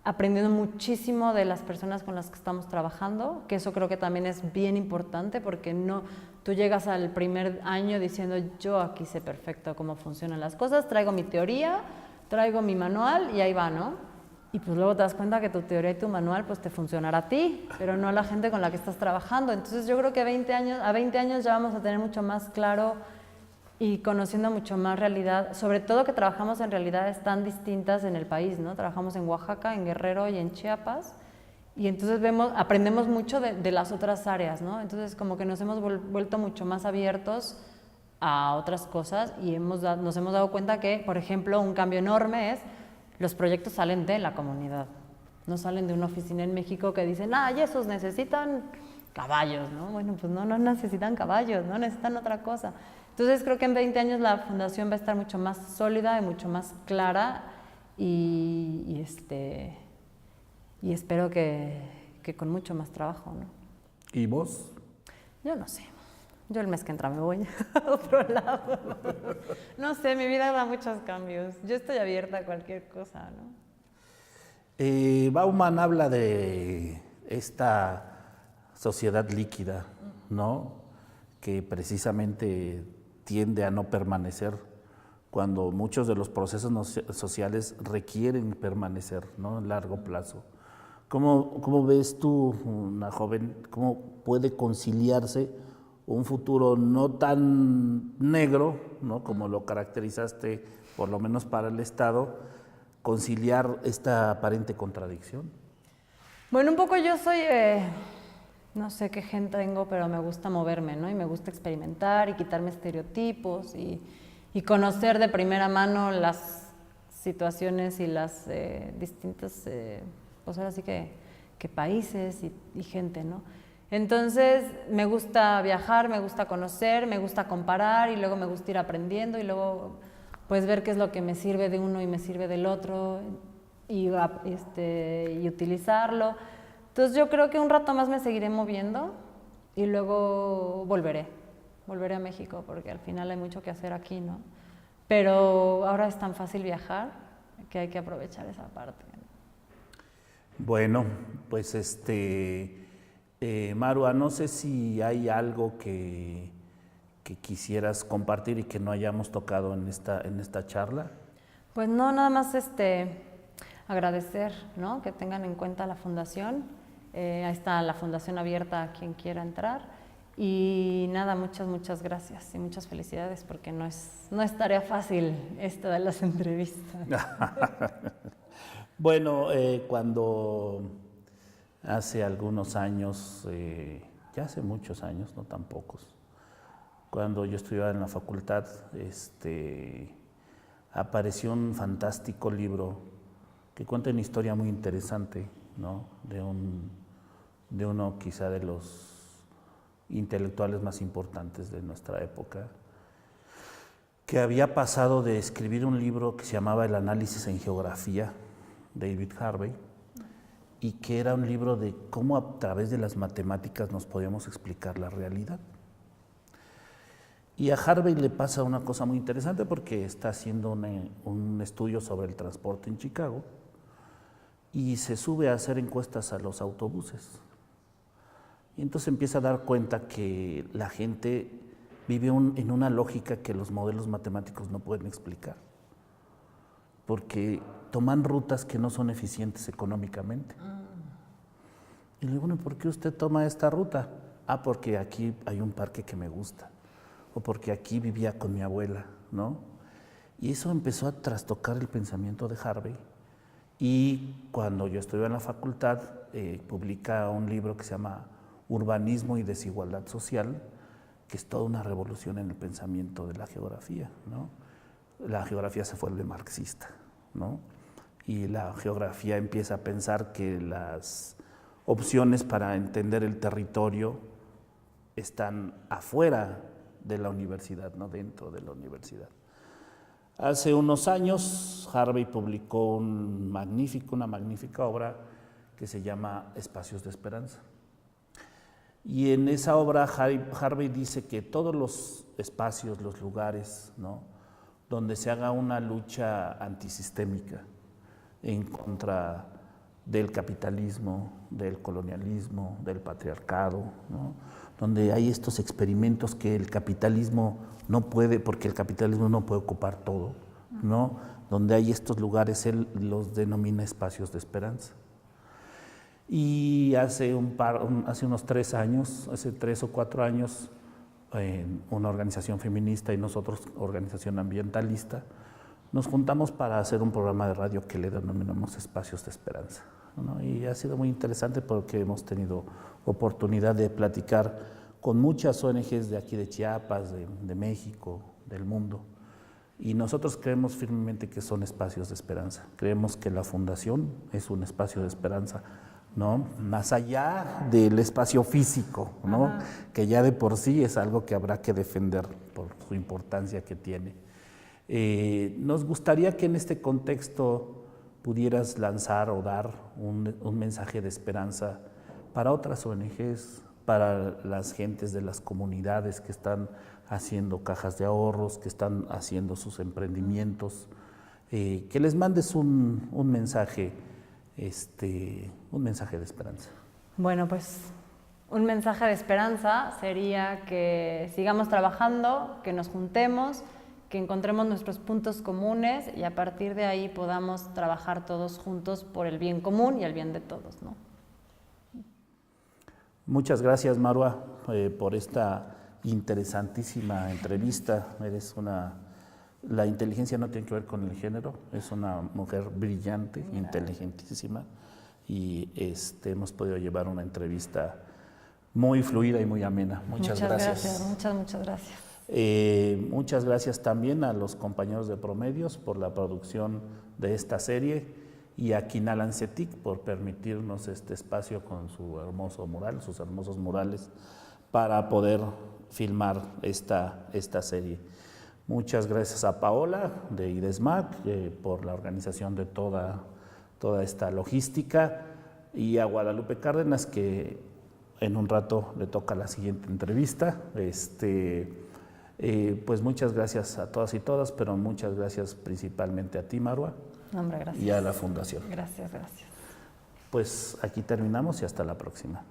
B: aprendiendo muchísimo de las personas con las que estamos trabajando, que eso creo que también es bien importante porque no, tú llegas al primer año diciendo yo aquí sé perfecto cómo funcionan las cosas, traigo mi teoría, traigo mi manual y ahí va, ¿no? Y pues luego te das cuenta que tu teoría y tu manual pues te funcionará a ti, pero no a la gente con la que estás trabajando. Entonces yo creo que a 20 años ya vamos a tener mucho más claro y conociendo mucho más realidad, sobre todo que trabajamos en realidades tan distintas en el país, ¿no? Trabajamos en Oaxaca, en Guerrero y en Chiapas, y entonces aprendemos mucho de las otras áreas, ¿no? Entonces como que nos hemos vuelto mucho más abiertos a otras cosas y nos hemos dado cuenta que, por ejemplo, un cambio enorme es los proyectos salen de la comunidad, no salen de una oficina en México que dicen, y esos necesitan caballos, ¿no? Bueno, pues no necesitan caballos, no necesitan otra cosa. Entonces creo que en 20 años la fundación va a estar mucho más sólida y mucho más clara y espero que con mucho más trabajo, ¿no?
A: ¿Y vos?
B: Yo no sé. Yo el mes que entra me voy a otro lado. No sé, mi vida da muchos cambios. Yo estoy abierta a cualquier cosa, ¿no?
A: Bauman habla de esta sociedad líquida, ¿no? Que precisamente tiende a no permanecer cuando muchos de los procesos sociales requieren permanecer, ¿no? A largo plazo. ¿Cómo ves tú, una joven, cómo puede conciliarse un futuro no tan negro, ¿no? Como lo caracterizaste, por lo menos para el Estado, conciliar esta aparente contradicción?
B: Bueno, un poco yo soy, no sé qué gen tengo, pero me gusta moverme, ¿no? Y me gusta experimentar y quitarme estereotipos y conocer de primera mano las situaciones y las distintas, pues ahora sí que países y gente, ¿no? Entonces me gusta viajar, me gusta conocer, me gusta comparar y luego me gusta ir aprendiendo y luego pues ver qué es lo que me sirve de uno y me sirve del otro y utilizarlo. Entonces yo creo que un rato más me seguiré moviendo y luego volveré a México porque al final hay mucho que hacer aquí, ¿no? Pero ahora es tan fácil viajar que hay que aprovechar esa parte, ¿no?
A: Bueno, pues Marwa, no sé si hay algo que quisieras compartir y que no hayamos tocado en esta charla.
B: Pues no, nada más agradecer, ¿no? Que tengan en cuenta la fundación. Ahí está la fundación abierta a quien quiera entrar Y nada, muchas gracias y muchas felicidades porque no es tarea fácil esta de las entrevistas.
A: Bueno, cuando hace algunos años, ya hace muchos años, no tan pocos, cuando yo estudiaba en la facultad, apareció un fantástico libro que cuenta una historia muy interesante, ¿no? de uno quizá de los intelectuales más importantes de nuestra época, que había pasado de escribir un libro que se llamaba El análisis en geografía, David Harvey, y que era un libro de cómo a través de las matemáticas nos podíamos explicar la realidad. Y a Harvey le pasa una cosa muy interesante porque está haciendo un estudio sobre el transporte en Chicago y se sube a hacer encuestas a los autobuses. Y entonces empieza a dar cuenta que la gente vive en una lógica que los modelos matemáticos no pueden explicar, porque toman rutas que no son eficientes económicamente. Y le digo, bueno, ¿por qué usted toma esta ruta? Ah, porque aquí hay un parque que me gusta, o porque aquí vivía con mi abuela, ¿no? Y eso empezó a trastocar el pensamiento de Harvey. Y cuando yo estuve en la facultad, publica un libro que se llama Urbanismo y Desigualdad Social, que es toda una revolución en el pensamiento de la geografía, ¿no? La geografía se vuelve marxista, ¿no? Y la geografía empieza a pensar que las opciones para entender el territorio están afuera de la universidad, no dentro de la universidad. Hace unos años, Harvey publicó una magnífica obra que se llama Espacios de Esperanza. Y en esa obra Harvey dice que todos los espacios, los lugares, ¿no?, donde se haga una lucha antisistémica en contra del capitalismo, del colonialismo, del patriarcado, ¿no?, donde hay estos experimentos que el capitalismo no puede, porque el capitalismo no puede ocupar todo, ¿no?, donde hay estos lugares, él los denomina espacios de esperanza. Y hace unos 3 años, hace 3 o 4 años, una organización feminista y nosotros, organización ambientalista, nos juntamos para hacer un programa de radio que le denominamos Espacios de Esperanza, ¿no? Y ha sido muy interesante porque hemos tenido oportunidad de platicar con muchas ONGs de aquí de Chiapas, de México, del mundo. Y nosotros creemos firmemente que son espacios de esperanza. Creemos que la fundación es un espacio de esperanza, ¿no?, más allá del espacio físico, ¿no?, ajá, que ya de por sí es algo que habrá que defender por su importancia que tiene. Nos gustaría que en este contexto pudieras lanzar o dar un mensaje de esperanza para otras ONGs, para las gentes de las comunidades que están haciendo cajas de ahorros, que están haciendo sus emprendimientos, que les mandes un mensaje de esperanza.
B: Bueno, pues un mensaje de esperanza sería que sigamos trabajando, que nos juntemos, que encontremos nuestros puntos comunes y a partir de ahí podamos trabajar todos juntos por el bien común y el bien de todos, ¿no?
A: Muchas gracias, Marwa, por esta interesantísima entrevista. La inteligencia no tiene que ver con el género, es una mujer brillante, inteligentísima, y hemos podido llevar una entrevista muy fluida y muy amena. Muchas gracias.
B: Muchas gracias.
A: Muchas gracias también a los compañeros de Promedios por la producción de esta serie y a Quinalan Cetic por permitirnos este espacio con su hermoso mural, sus hermosos murales, para poder filmar esta serie. Muchas gracias a Paola de IDESMAC por la organización de toda esta logística y a Guadalupe Cárdenas, que en un rato le toca la siguiente entrevista. Pues muchas gracias a todas y todas, pero muchas gracias principalmente a ti, Marwa.
B: Hombre, gracias.
A: Y a la Fundación.
B: Gracias.
A: Pues aquí terminamos y hasta la próxima.